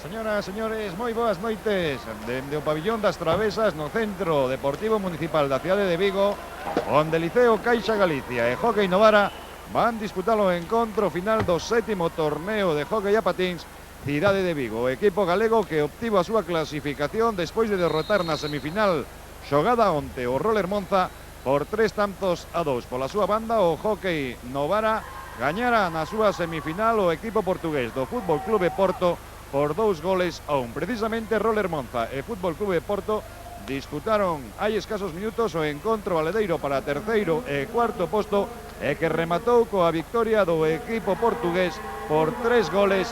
Señoras, señores, moi boas noites. Dende o pabillón das Travesas no Centro Deportivo Municipal da cidade de Vigo, onde Liceo Caixa Galicia e Hóckey Novara van disputar o encontro final do 7º torneo de hóckey a patins cidade de Vigo. O equipo galego que obtivo a súa clasificación despois de derrotar na semifinal xogada onte o Roller Monza por 3-2. Pola súa banda, o Hóckey Novara gañara na súa semifinal o equipo portugués do Fútbol Clube Porto por 2-1. Precisamente Roller Monza e Fútbol Clube Porto disputaron hai escasos minutos o encontro valedeiro para terceiro e cuarto posto e que rematou coa victoria do equipo portugués por 3-2.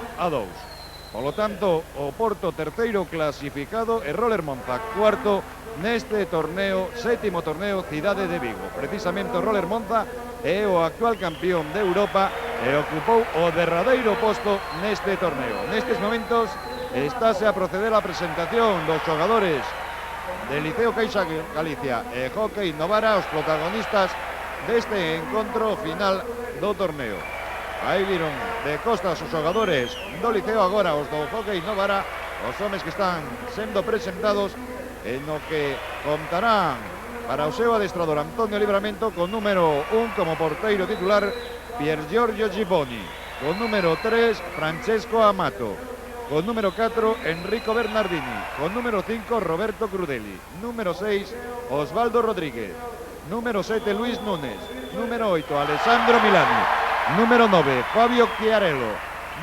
Polo tanto, o Porto terceiro clasificado e Roller Monza cuarto neste torneo, 7º torneo cidade de Vigo. Precisamente o Roller Monza é o actual campeón de Europa e ocupou o derradeiro posto neste torneo. Nestes momentos estáse a proceder a presentación dos xogadores de Liceo Caixa Galicia e Hóckey Novara, os protagonistas deste encontro final do torneo. Aí viron de costas os xogadores do Liceo, agora os do Hóckey Novara, os homes que están sendo presentados en o que contarán para o seu adestrador Antonio Livramento con número 1 como porteiro titular Pier Giorgio Giboni, con número 3 Francesco Amato, con número 4 Enrico Bernardini, con número 5 Roberto Crudeli, número 6 Osvaldo Rodríguez, número 7 Luis Núñez, número 8 Alessandro Milani, número 9 Fabio Chiarello,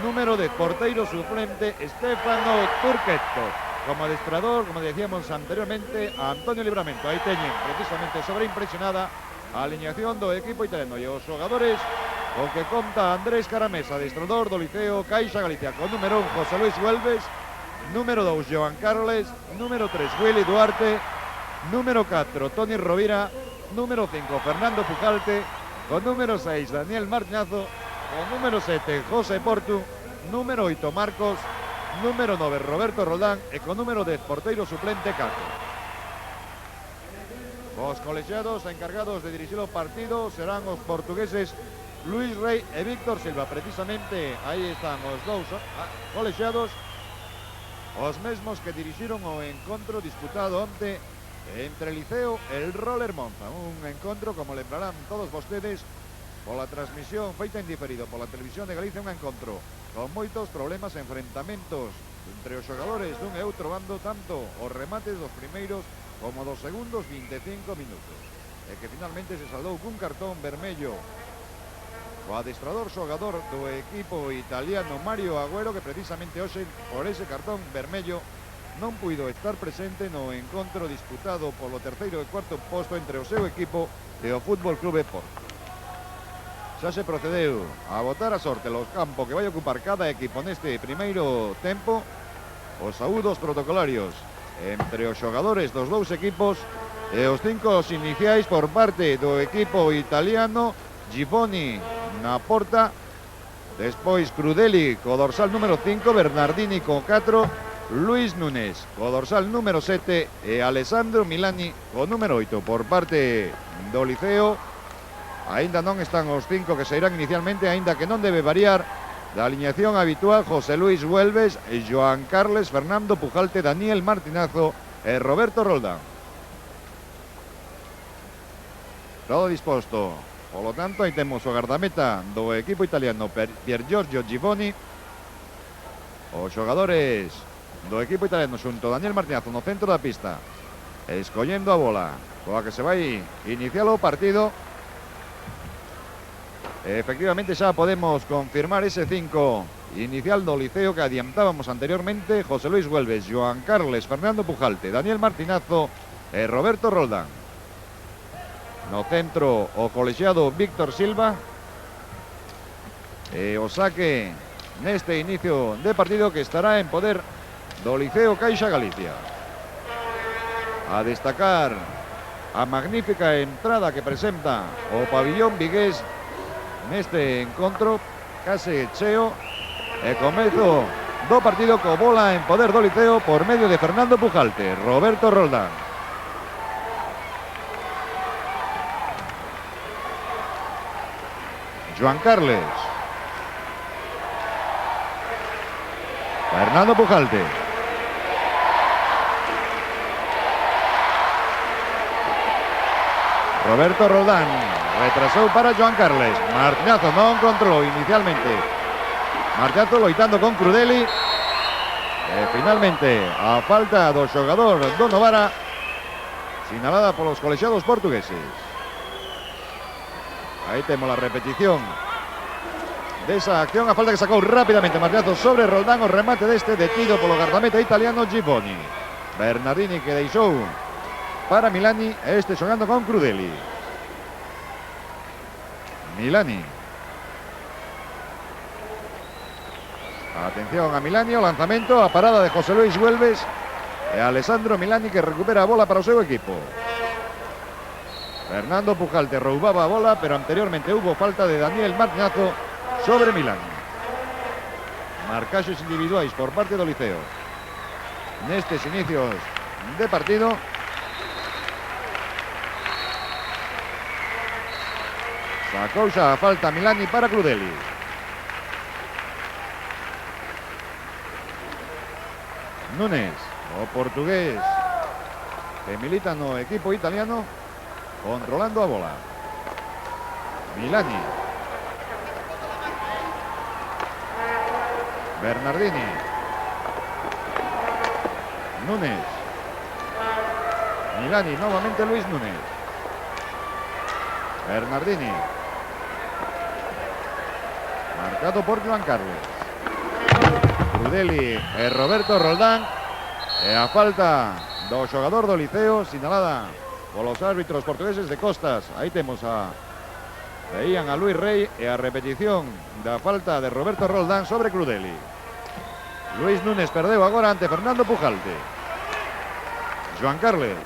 número 10 porteiro suplente Stefano Turquetto. Como adestrador, como decíamos anteriormente, a Antonio Livramento. Aí teñen precisamente sobreimpresionada a alineación do equipo italiano e os xogadores con que conta Andrés Caramesa, adestrador do Liceo Caixa Galicia, con número 1 José Luis Huelves, número 2 Joan Carles, número 3 Willy Duarte, número 4 Toni Rovira, número 5 Fernando Pujalte, con número 6 Daniel Martinazo, con número 7 José Portu, número 8 Marcos, número 9 Roberto Roldán e con número 10 porteiro suplente Caco. Os colexiados encargados de dirixir o partido serán os portugueses Luis Rey e Víctor Silva. Precisamente aí están os dous colexiados, os mesmos que dirixiron o encontro disputado onte entre Liceo e el Roller Monza. Un encontro, como lembrarán todos vostedes, pola transmisión feita en diferido pola televisión de Galicia, un encontro con moitos problemas e enfrentamentos entre os xogadores dun e outro bando, tanto os remates dos primeiros como dos segundos 25 minutos, e que finalmente se saldou cun cartón vermello o adestrador xogador do equipo italiano Mario Agüero, que precisamente hoxe por ese cartón vermello non puido estar presente no encontro disputado polo terceiro e cuarto posto entre o seu equipo e o Fútbol Clube Porto. Xa se procedeu a botar a sorte los campos que vai ocupar cada equipo neste primeiro tempo. Os saúdos protocolarios entre os xogadores dos dous equipos e os 5 iniciais por parte do equipo italiano. Giboni na porta, despois Crudeli co dorsal número 5, Bernardini co 4, Luis Núñez co dorsal número 7 e Alessandro Milani co número 8 por parte do Liceo. Aínda non están os 5 que se irán inicialmente, aínda que non debe variar da alineación habitual José Luis Huelves, Joan Carles, Fernando Pujalte, Daniel Martinazo e Roberto Roldán. Todo disposto. Polo tanto, aí temos o gardameta do equipo italiano Pier Giorgio Giboni. Os xogadores do equipo italiano xunto a Daniel Martinazo no centro da pista, escollendo a bola coa que se vai iniciar o partido. Efectivamente xa podemos confirmar ese 5 inicial do Liceo que adiantábamos anteriormente: José Luis Huelves, Joan Carles, Fernando Pujalte, Daniel Martinazo e Roberto Roldán. No centro o colexiado Víctor Silva, e o saque neste inicio de partido que estará en poder do Liceo Caixa Galicia. A destacar a magnífica entrada que presenta o pabillón vigués neste encontro, case cheo, e comezo do partido co bola en poder do Liceo por medio de Fernando Pujalte, Roberto Roldán. Joan Carles Fernando Pujalte. Roberto Roldán. Retrasou para Joan Carles. Martinazo non controlou inicialmente. Martinazo loitando con Crudeli. E finalmente, a falta do xogador do Novara, sinalada polos colexiados portugueses. Aí temos a repetición desa acción, a falta que sacou rápidamente Martinazo sobre Roldán, o remate deste detido polo gardameta italiano Giboni. Bernardini que deixou para Milani, este xogando con Crudeli. Milani. Atención a Milani, o lanzamento, a parada de José Luis Huelves e Alessandro Milani que recupera a bola para o seu equipo. Fernando Pujalte roubaba a bola, pero anteriormente hubo falta de Daniel Martinazo sobre Milani. Marcaxes individuais por parte do Liceo nestes inicios de partido. Sacou xa a falta Milani para Crudeli. Núñez, o portugués que milita no equipo italiano, controlando a bola. Milani. Bernardini. Núñez. Milani, nuevamente Luis Núñez. Bernardini. Marcado por Joan Carles. Crudeli e Roberto Roldán. E a falta do xogador do Liceo, sinalada polos árbitros portugueses de Costas. Aí temos veían a Luis Rey e a repetición da falta de Roberto Roldán sobre Crudeli. Luis Núñez perdeu agora ante Fernando Pujalte. Joan Carles.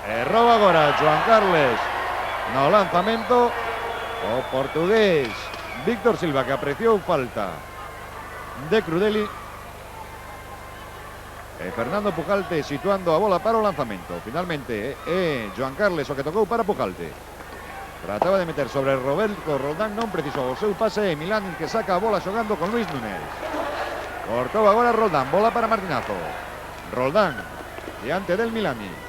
Errou agora Joan Carles no lanzamento. O portugués Víctor Silva que apreciou falta de Crudeli. Fernando Pujalte situando a bola para o lanzamento. Finalmente Joan Carles o que tocou para Pujalte. Trataba de meter sobre Roberto Roldán, non precisou o seu pase. Milani que saca a bola xogando con Luis Núñez. Cortou agora Roldán, bola para Martinazo. Roldán diante del Milani.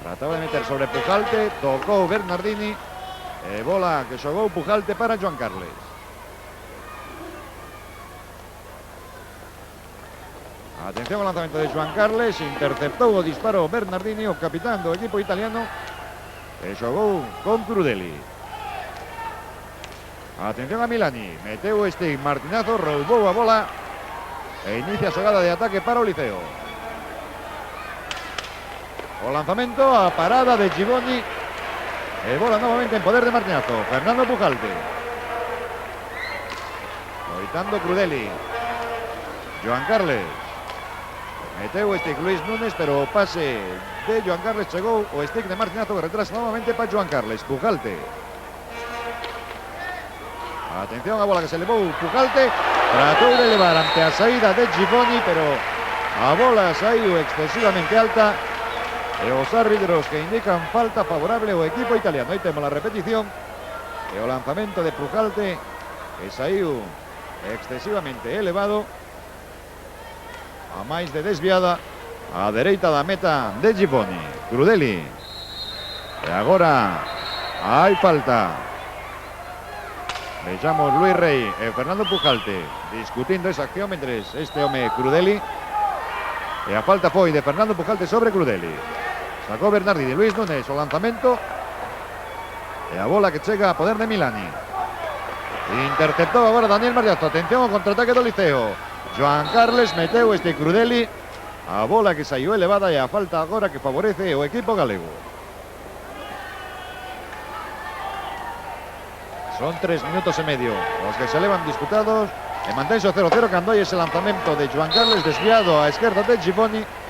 Trataba de meter sobre Pujalte, tocou Bernardini. Bola que xogou Pujalte para Joan Carles. Atención ao lanzamento de Joan Carles. Interceptou o disparo Bernardini, o capitán do equipo italiano, e xogou con Crudeli. Atención a Milani. Meteu este Martinazo, roubou a bola e inicia a xogada de ataque para o Liceo. O lanzamento, a parada de Giboni. E bola novamente en poder de Martinazo. Fernando Pujalte. Loitando Crudeli. Joan Carles. Meteu stick Luis Núñez, pero o pase de Joan Carles chegou o stick de Martinazo que retrasa novamente para Joan Carles. Pujalte. Atención a bola que se levou Pujalte. Tratou de levar ante a saída de Giboni, pero a bola saiu excesivamente alta. E os árbitros que indican falta favorable ao equipo italiano. Aí temos a repetición. E o lanzamento de Pujalte que saiu excesivamente elevado, a máis de desviada á dereita da meta de Giboni. Crudeli. E agora hai falta. Vexamos Luis Rey e Fernando Pujalte discutindo esa acción mentres este home Crudeli. E a falta foi de Fernando Pujalte sobre Crudeli. Sacó Bernardini, Luis Núñez o lanzamento. E a bola que chega a poder de Milani. Interceptou agora Daniel Martinazo. Atención ao contraataque do Liceo. Joan Carles meteu este Crudeli. A bola que saiu elevada e a falta agora que favorece o equipo galego. Son 3 minutos e medio os que se levan disputados. E mantense o 0-0 cando hai ese lanzamento de Joan Carles desviado á esquerda de Giboni.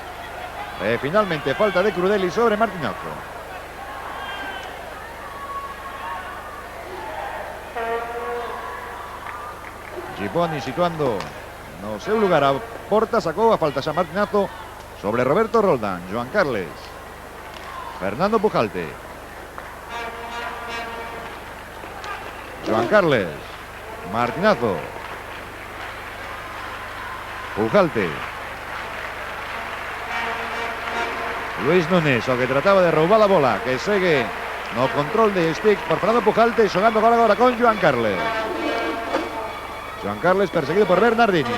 E finalmente falta de Crudeli sobre Martinazo. Giboni situando no seu lugar a porta, sacou a falta xa Martinazo sobre Roberto Roldán. Joan Carles. Fernando Pujalte. Joan Carles. Martinazo. Pujalte. Luis Núñez, o que trataba de roubar a bola, que segue no control de stick por Fernando Pujalte, xogando agora con Joan Carles. Joan Carles perseguido por Bernardini.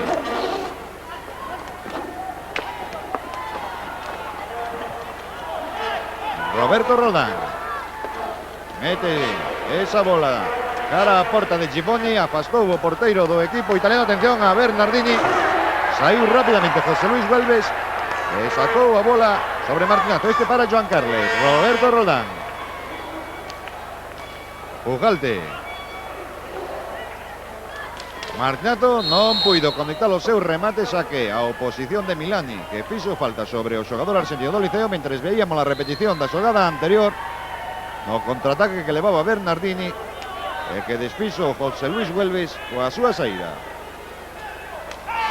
Roberto Roldán. Mete esa bola cara a porta de Giboni, afastou o porteiro do equipo italiano. Atención a Bernardini. Saiu rápidamente José Luis Güelves e sacou a bola sobre Martinazo. Este para Joan Carles. Roberto Roldán. Pujalte. Martinazo non puido conectar os seus remates, a que a oposición de Milani, que fixo falta sobre o xogador argentino do Liceo, mentres veíamos a repetición da xogada anterior no contraataque que levaba Bernardini e que desfixo José Luis Güelves coa súa saída.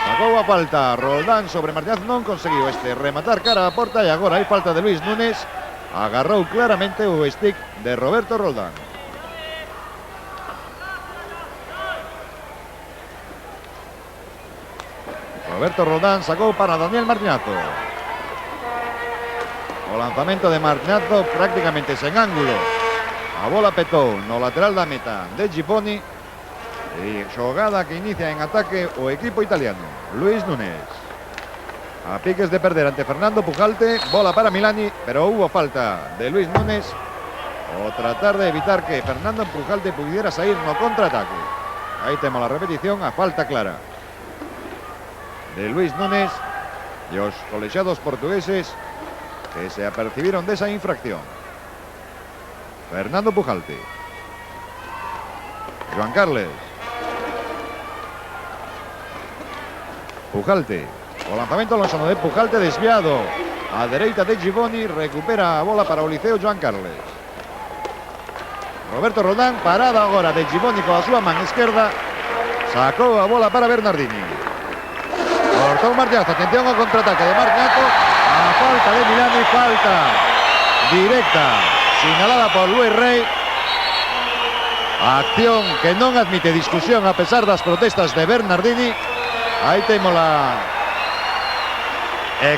Sacou a falta Roldán sobre Martinazo, non conseguiu este rematar cara a porta e agora hai falta de Luis Núñez. Agarrou claramente o stick de Roberto Roldán. Roberto Roldán sacou para Daniel Martinazo. O lanzamento de Martinazo prácticamente sen ángulo. A bola petou no lateral da meta de Giboni. E xogada que inicia en ataque o equipo italiano. Luis Núñez. A piques de perder ante Fernando Pujalte. Bola para Milani, pero hubo falta de Luis Núñez. O tratar de evitar que Fernando Pujalte pudiera sair no contraataque. Aí temos a repetición, a falta clara de Luis Núñez y los colegiados portugueses que se apercibieron de esa infracción. Fernando Pujalte. Joan Carles. Pujalte. O lanzamento lonxano de Pujalte, desviado a dereita de Giboni. Recupera a bola para o Liceo Joan Carles. Roberto Roldán, parada agora de Giboni coa súa man esquerda. Sacou a bola para Bernardini. Cortó Martinazo, atención ao contraataque de Martinazo. A falta de Milani, falta directa sinalada por Luis Rey. Acción que non admite discusión a pesar das protestas de Bernardini. Aí temos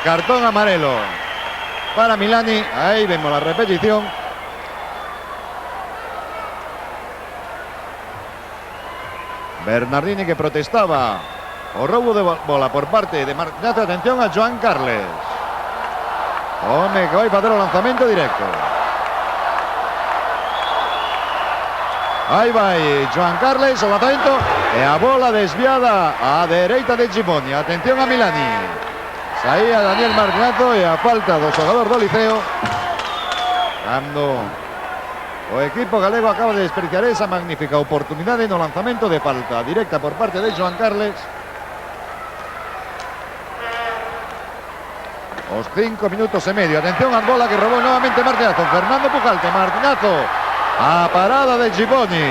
cartón amarelo para Milani. Aí vemos la repetición. Bernardini que protestaba o roubo de bola por parte de Martinazo. Atención a Joan Carles. Home que vai facer o lanzamento directo. Aí vai Joan Carles, o lanzamento e a bola desviada a dereita de Giboni. Atención a Milani. Saía Daniel Martinazo e a falta do xogador do Liceo. Cando o equipo galego acaba de desperdiciar esa magnífica oportunidade no lanzamento de falta directa por parte de Joan Carles. Os 5 minutos e medio. Atención a bola que robou novamente Martinazo. Fernando Pujalte. Martinazo. A parada de Giboni.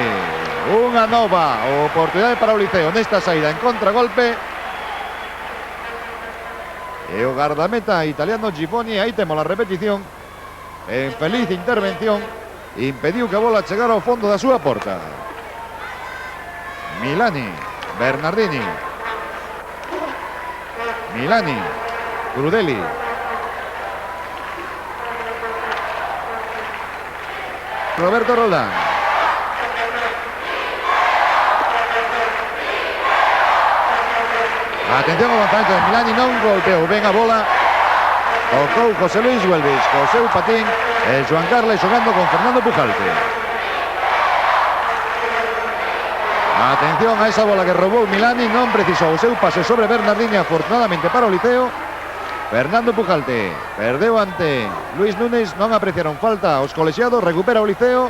Unha nova oportunidade para o Liceo nesta saída en contragolpe. E o guardameta italiano Giboni. Aí temos a repetición. En feliz intervención. Impediu que a bola chegara ao fondo da súa porta. Milani. Bernardini. Milani. Crudeli. Roberto Roldán. Atención ao lanzamento de Milani, non golpeou ben a bola. Tocou José Luis Güelves co seu patín e Joan Carles xogando con Fernando Pujalte. Atención a esa bola que robou Milani, non precisou o seu pase sobre Bernardini, afortunadamente para o Liceo. Fernando Pujalte perdeu ante Luis Núñez, non apreciaron falta os colexiados, recupera o Liceo,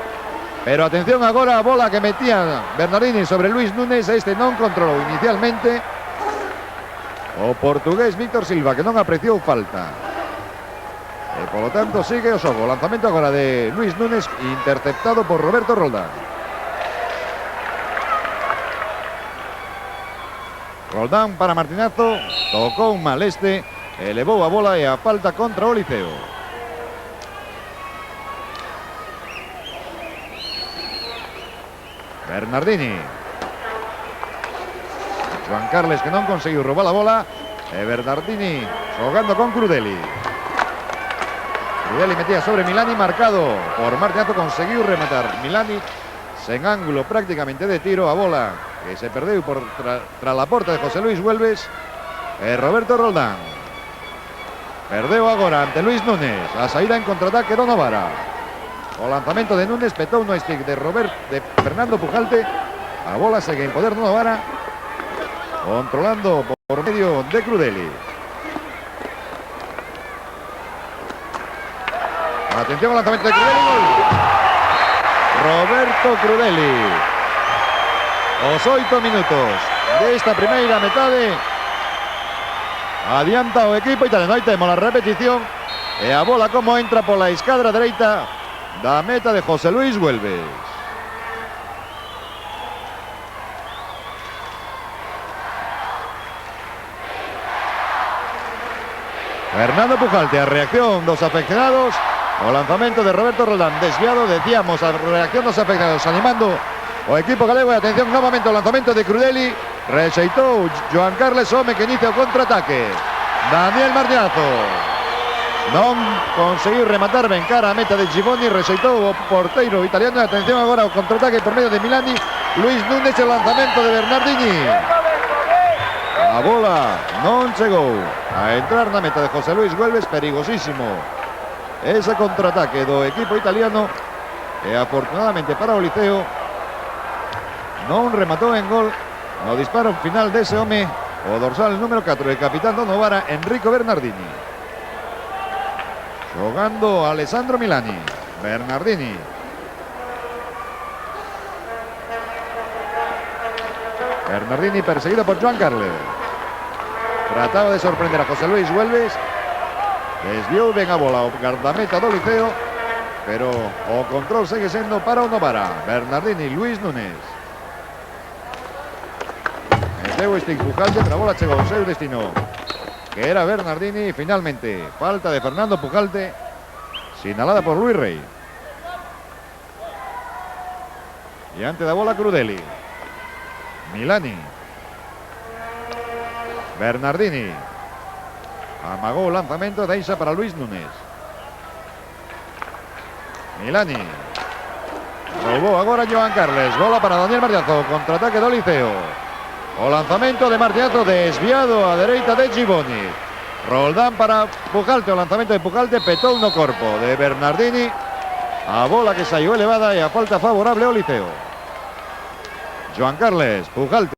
pero atención agora a bola que metía Bernardini sobre Luis Núñez. Este non controlou inicialmente o portugués Víctor Silva, que non apreciou falta e polo tanto sigue o xogo. Lanzamento agora de Luis Núñez, interceptado por Roberto Roldán. Roldán para Martinazo, tocou mal este, elevou a bola e a falta contra o Liceo. Bernardini. Joan Carles que non conseguiu roubar a bola. E Bernardini xogando con Crudeli. Crudeli metía sobre Milani, marcado por Martinazo, conseguiu rematar Milani sen ángulo prácticamente de tiro. A bola que se perdeu por tras la porta de José Luis Güelves e Roberto Roldán. Perdeu agora ante Luis Núñez. A saída en contraataque do Novara. O lanzamento de Núñez, petou no stick de Fernando Pujalte. A bola segue en poder do Novara, controlando por medio de Crudeli. Atención al lanzamiento de Crudeli. Roberto Crudeli. Os 8 minutos desta primeira metade. Adianta o equipo italiano. Aí temos a repetición. E a bola como entra pola escadra dereita da meta de José Luis Güelves. Fernando Pujalte, a reacción dos afeccionados. O lanzamento de Roberto Roldán desviado, decíamos, a reacción dos afeccionados animando o equipo galego. E atención novamente o lanzamento de Crudeli. Rexeitou Joan Carles, home que inicia o contraataque. Daniel Martinazo non conseguiu rematar ben cara a meta de Givoni. Rexeitou o porteiro italiano. E atención agora o contraataque por medio de Milani. Luis Núñez, o lanzamento de Bernardini. A bola non chegou a entrar na meta de José Luis Güelves. Perigosísimo ese contraataque do equipo italiano. E afortunadamente para o Liceo non rematou en gol no disparo final dese home, o dorsal número 4, el capitán do Novara, Enrico Bernardini. Jogando Alessandro Milani. Bernardini. Bernardini perseguido por Joan Carles. Trataba de sorprender a José Luis Güelves. Desviou ben a bola o guardameta do Liceo, pero o control segue sendo para o Novara. Bernardini, Luis Núñez. Meteu este Pujalte, pero a bola chegou ao seu destino, que era Bernardini. Finalmente, falta de Fernando Pujalte, sinalada por Luis Rey. E ante da bola Crudeli. Milani. Bernardini. Amagou o lanzamento, deixa para Luis Núñez. Milani. Roubou agora Joan Carles. Bola para Daniel Martinazo. Contraataque do Liceo. O lanzamento de Martinazo desviado a dereita de Givoni. Roldán para Pujalte. O lanzamento de Pujalte petou no corpo de Bernardini. A bola que saiu elevada e a falta favorable ao Liceo. Joan Carles, Pujalte.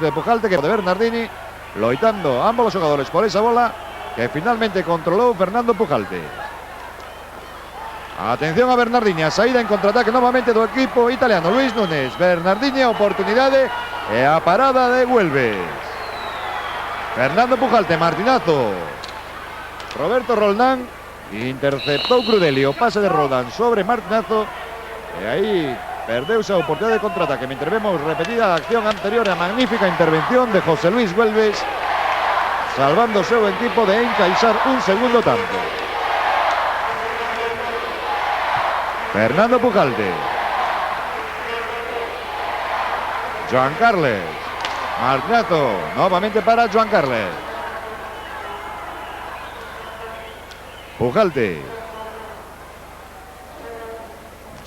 De Pujalte que de Bernardini. Loitando ambos los jugadores por esa bola que finalmente controló Fernando Pujalte. Atención a Bernardini, a saída en contraataque novamente do equipo italiano. Luis Núñez, Bernardini, a oportunidade e a parada de Güelves. Fernando Pujalte, Martinazo. Roberto Roldán interceptou Crudeli, o pase de Roldán sobre Martinazo. E aí perdeuse a oportunidade de contraataque. Mentre vemos repetida a acción anterior, a magnífica intervención de José Luis Güelves, salvando o seu equipo de encaixar un segundo tanto. Fernando Pujalte. Joan Carles. Martinazo. Novamente para Joan Carles. Pujalte.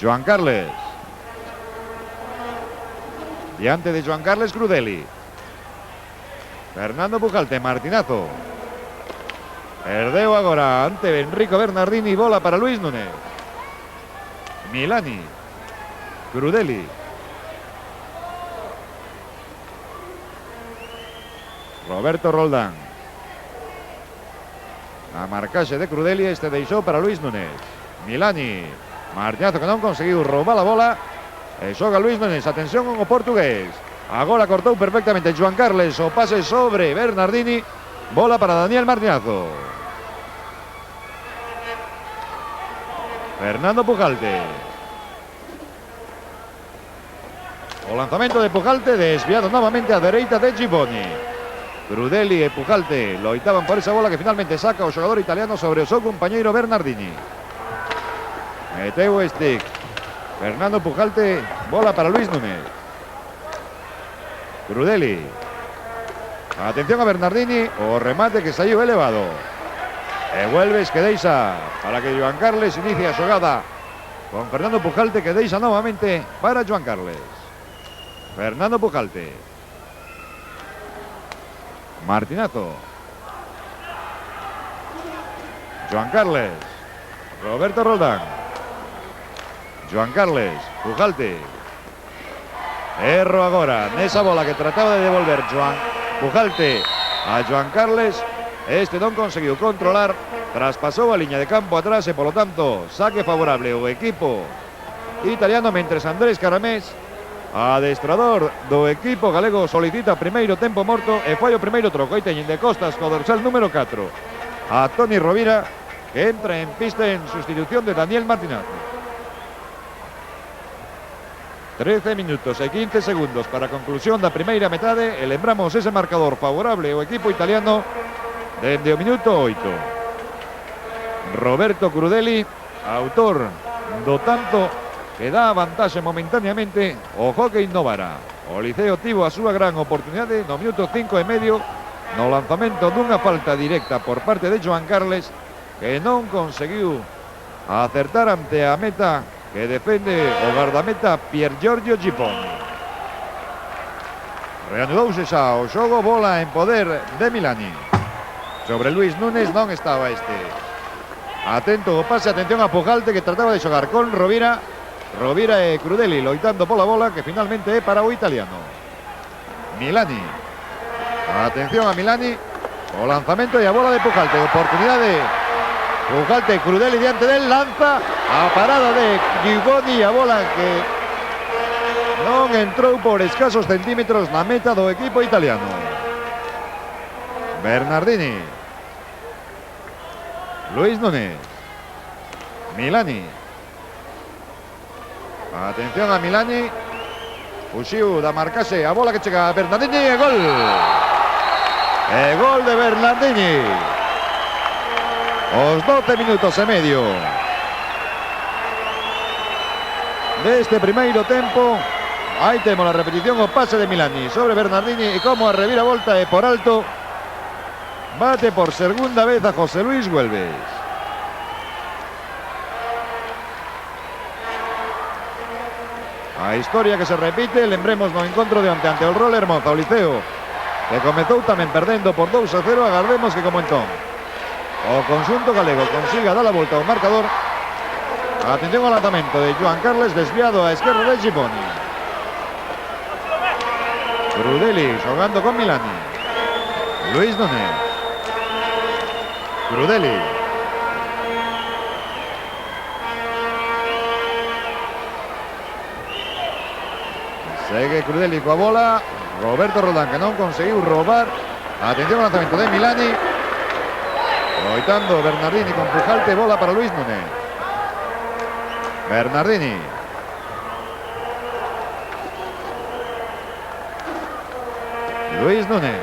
Joan Carles. Diante de Joan Carles, Crudeli. Fernando Pujalte, Martinazo. Perdeu agora ante Enrico Bernardini. Bola para Luis Núñez. Milani. Crudeli. Roberto Roldán. A marcaxe de Crudeli, este deixou para Luis Núñez. Milani. Martinazo que non conseguiu roubar a bola. E xoga Luis Núñez, atención con o portugués. Agora cortou perfectamente Joan Carles, o pase sobre Bernardini. Bola para Daniel Martinazo. Fernando Pujalte. O lanzamento de Pujalte desviado novamente a dereita de Givoni. Crudeli e Pujalte loitaban por esa bola que finalmente saca o xogador italiano sobre o seu compañeiro Bernardini. Meteu o stick Fernando Pujalte, bola para Luis Núñez. Crudeli. Atención a Bernardini, o remate que salió elevado. Vuelve Esquedeixa para que Joan Carles inicie a xogada con Fernando Pujalte. Quedeixa nuevamente para Joan Carles. Fernando Pujalte. Martinazo. Joan Carles. Roberto Roldán. Joan Carles. Pujalte. Erro agora nesa bola que trataba de devolver Pujalte a Joan Carles. Este non conseguiu controlar, traspasou a liña de campo atrás e, polo tanto, saque favorable ao equipo italiano, mentres Andrés Caramés, adestrador do equipo galego, solicita primeiro tempo morto e fai o primeiro troco. Aí teñen de costas co dorsal número 4 a Toni Rovira, que entra en pista en sustitución de Daniel Martinazo. 13 minutos e 15 segundos para a conclusión da primeira metade e lembramos ese marcador favorable ao equipo italiano dende o minuto 8. Roberto Crudeli, autor do tanto que dá a vantaxe momentaneamente o Hockey Novara. O Liceo tivo a súa gran oportunidade no minuto 5 e medio no lanzamento dunha falta directa por parte de Joan Carles, que non conseguiu acertar ante a meta que defende o guardameta Pier Giorgio Gipponi. Reanudouse xa o xogo, bola en poder de Milani. Sobre Luis Núñez non estaba este. Atento o pase, atención a Pujalte, que trataba de xogar con Rovira. Rovira e Crudeli loitando pola bola, que finalmente é para o italiano. Milani. Atención a Milani. O lanzamento e a bola de Pujalte. Oportunidade de Pujalte, Crudeli diante del, lanza a parada de Gibboni, a bola que non entrou por escasos centímetros na meta do equipo italiano. Bernardini. Luis Núñez. Milani. Atención a Milani. Fuxiu da marcase a bola que chega a Bernardini e gol. E gol de Bernardini. Os 12 minutos e medio deste primeiro tempo. Aí temos a repetición, o pase de Milani sobre Bernardini e como a reviravolta e por alto bate por segunda vez a José Luis Güelves. A historia que se repite, lembremos no encontro de onte ante o Roller Monza, o Liceo, que comezou tamén perdendo por 2-0, agardemos que como entón o conxunto galego consiga dar a volta ao marcador. Atención ao lanzamento de Joan Carles, desviado á esquerda de Gibboni. Crudeli xogando con Milani. Luis Núñez. Crudeli. Segue Crudeli coa bola. Roberto Roldán, que non conseguiu roubar. Atención ao lanzamento de Milani. Loitando Bernardini con Pujalte, bola para Luis Núñez. Bernardini. Luis Núñez.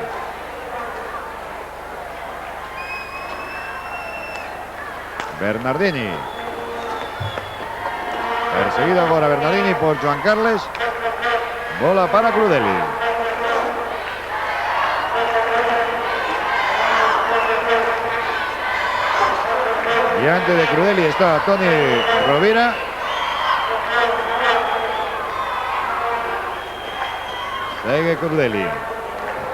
Bernardini. Perseguido agora Bernardini por Joan Carles. Bola para Crudeli. Diante de Crudeli está Toni Rovira. Segue Crudeli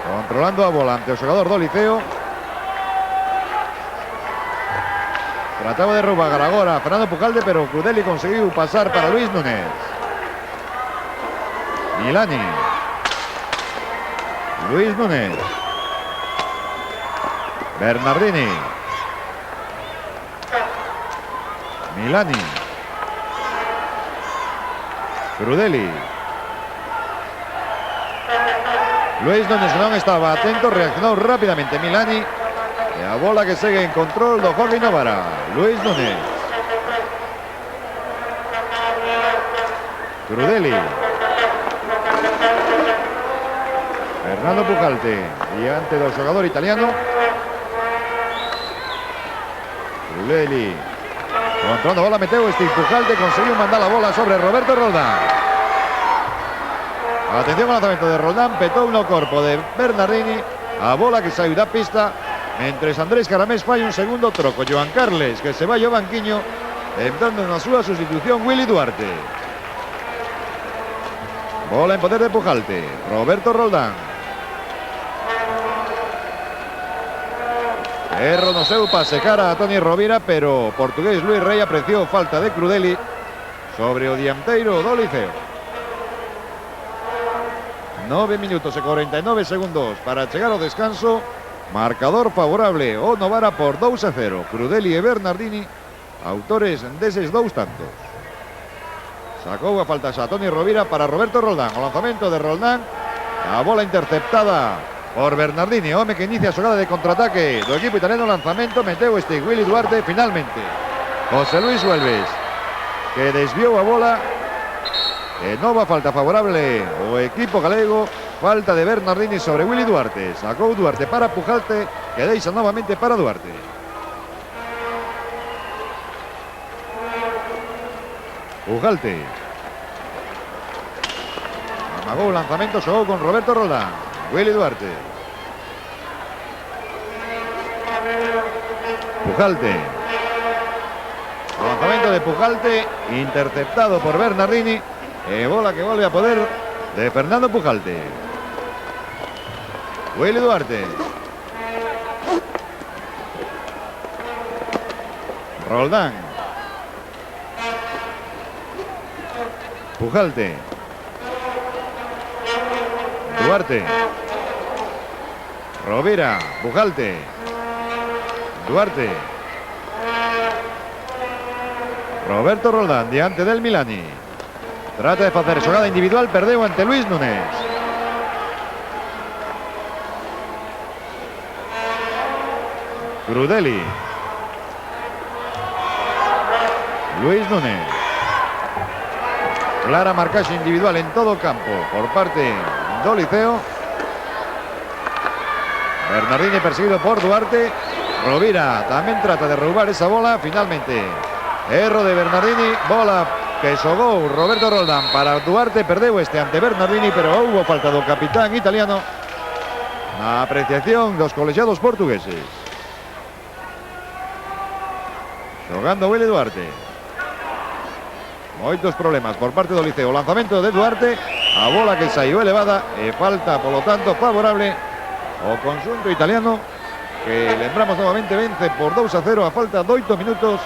controlando a bola ante o xogador do Liceo. Trataba de roubar agora Fernando Pujalte, pero Crudeli conseguiu pasar para Luis Núñez. Milani. Luis Núñez. Bernardini. Milani. Crudeli. Luis Núñez non estaba atento, reaccionou rápidamente Milani. E a bola que segue en control do Hockey Novara. Luis Núñez. Crudeli. Fernando Pujalte diante do xogador italiano. Crudeli. Controlando a bola, meteu este Pujalte, conseguiu mandar a bola sobre Roberto Roldán. Atención ao lanzamento de Roldán, petou no corpo de Bernardini, a bola que saiu da pista, mentres Andrés Caramés fai un segundo troco. Joan Carles, que se vai ao banquiño, entrando na súa sustitución Willy Duarte. Bola en poder de Pujalte, Roberto Roldán. Erro no seu pase cara a Toni Rovira, pero o portugués Luis Rey apreciou falta de Crudeli sobre o dianteiro do Liceo. 9 minutos e 49 segundos para chegar ao descanso. Marcador favorable o Novara por 2-0. Crudeli e Bernardini, autores deses dous tantos. Sacou a falta xa Toni Rovira para Roberto Roldán. O lanzamento de Roldán, a bola interceptada por Bernardini, home que inicia a xogada de contraataque do equipo italiano. Lanzamento, meteu este Willy Duarte. Finalmente José Luis Huelves, que desviou a bola. Nova falta favorable o equipo galego. Falta de Bernardini sobre Willy Duarte. Sacou Duarte para Pujalte, que deixa novamente para Duarte. Pujalte amagou o lanzamento, xogou con Roberto Roldán. Willy Duarte. Pujalte. O lanzamento de Pujalte, interceptado por Bernardini. Bola que volve a poder de Fernando Pujalte. Willy Duarte. Roldán. Pujalte. Duarte. Rovira. Pujalte. Duarte. Roberto Roldán diante del Milani. Trata de facer xogada individual, perdeu ante Luis Núñez. Crudeli. Luis Núñez. Clara marcaxe individual en todo o campo por parte do Liceo. Bernardini perseguido por Duarte. Rovira tamén trata de roubar esa bola. Finalmente erro de Bernardini. Bola que xogou Roberto Roldán para Duarte. Perdeu este ante Bernardini, pero houbo falta do capitán italiano na apreciación dos colegiados portugueses. Xogando Willy Duarte. Moitos problemas por parte do Liceo. O lanzamento de Duarte, a bola que saiu elevada e falta, polo tanto, favorable ao conxunto italiano, que lembramos novamente vence por 2-0 a falta de 8 minutos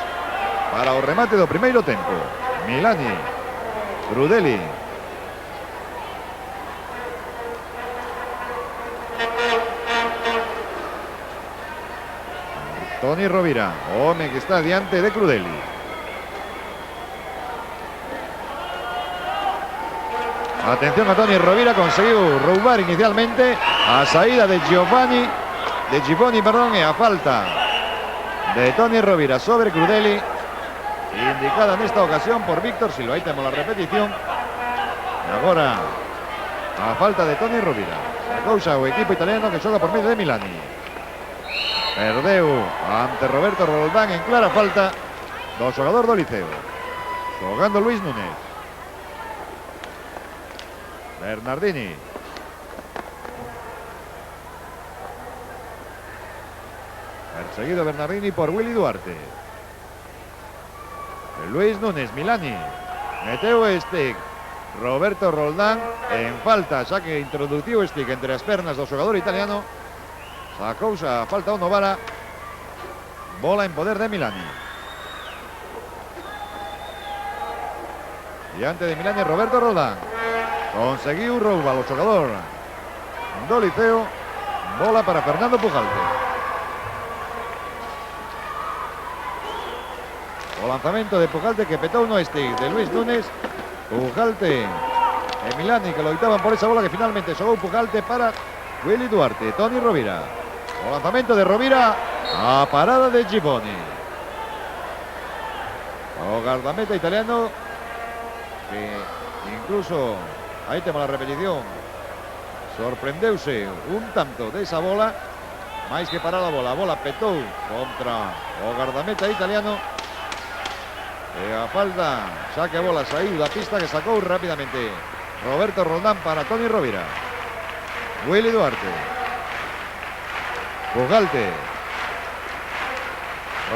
para o remate do primeiro tempo. Milani, Crudeli. Toni Rovira, home que está diante de Crudeli. Atención a Toni Rovira, conseguiu roubar inicialmente a saída de Giovanni, e a falta de Toni Rovira sobre Crudeli, indicada nesta ocasión por Víctor Silva. Aí temos a repetición. Agora a falta de Toni Rovira. Sacousa o equipo italiano que xoga por medio de Milani. Perdeu ante Roberto Roldán en clara falta do xogador do Liceo. Xogando Luis Núñez. Bernardini. Perseguido Bernardini por Willy Duarte. Luis Núñez, Milani. Meteu stick Roberto Roldán en falta, xa que introduciu stick entre as pernas do xogador italiano. Sacousa a falta o Novara. Bola en poder de Milani. Diante de Milani Roberto Roldán. Conseguiu roubar o xogador do Liceo. Bola para Fernando Pujalte. O lanzamento de Pujalte que petou no stick de Luis Núñez. Pujalte e Milani que loitaban por esa bola que finalmente xogou Pujalte para Willy Duarte. Toni Rovira. O lanzamento de Rovira a parada de Gibboni. O guardameta italiano que incluso, aí temos a repetición, sorprendeuse un tanto desa bola, máis que parar a bola petou contra o guardameta italiano A falta, saque bolas ahí, la pista que sacó rápidamente Roberto Roldán para Toni Rovira. Willy Duarte. Pujalte.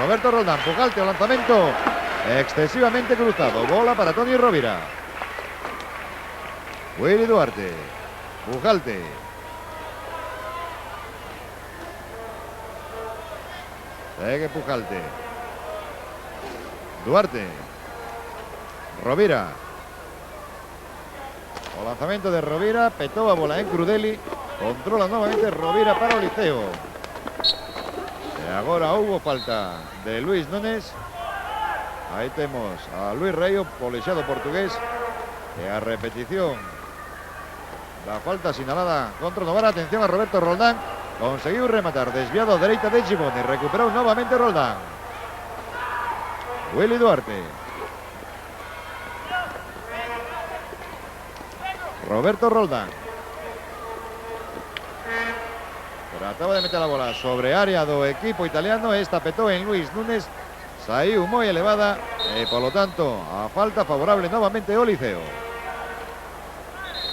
Roberto Roldán, Pujalte, lanzamiento excesivamente cruzado. Bola para Toni Rovira. Willy Duarte. Pujalte. Sigue Pujalte. Duarte. Rovira. O lanzamiento de Rovira. Petó a bola en Crudeli. Controla nuevamente Rovira para o Liceo. E agora hubo falta de Luis Núñez. Aí temos a Luis Rey, o polexado portugués. E a repetición da falta sinalada contra Novara. Atención a Roberto Roldán. Conseguiu rematar desviado a dereita de Giboni. Recuperou novamente Roldán. Willy Duarte. Roberto Roldán. Trataba de meter la bola sobre área do equipo italiano. Esta petó en Luis Núñez. Saiu moi elevada e, polo tanto, a falta favorable novamente ao Liceo.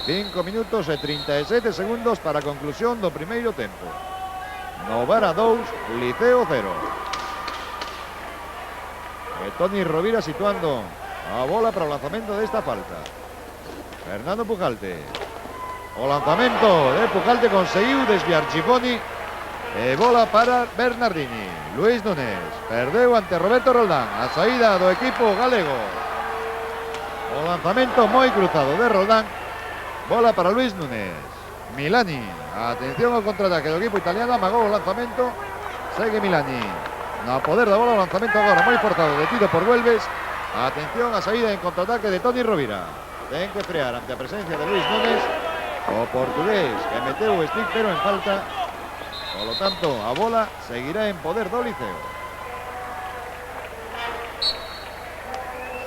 5 minutos e 37 segundos para a conclusión do primeiro tempo. Novara 2, Liceo 0. Toni Rovira situando a bola para o lanzamento desta falta. Fernando Pujalte. O lanzamento de Pujalte conseguiu desviar Giboni. E bola para Bernardini. Luis Núñez perdeu ante Roberto Roldán. A saída do equipo galego. O lanzamento moi cruzado de Roldán. Bola para Luis Núñez. Milani. Atención ao contraataque do equipo italiano. Amagou o lanzamento. Segue Milani. No poder da bola, o lanzamento agora moi forzado, detido por Güelves. Atención a saída en contraataque de Toni Rovira. Ten que frear ante a presencia de Luis Núñez. O portugués que meteu o stick pero en falta. Por lo tanto, a bola seguirá en poder do Liceo.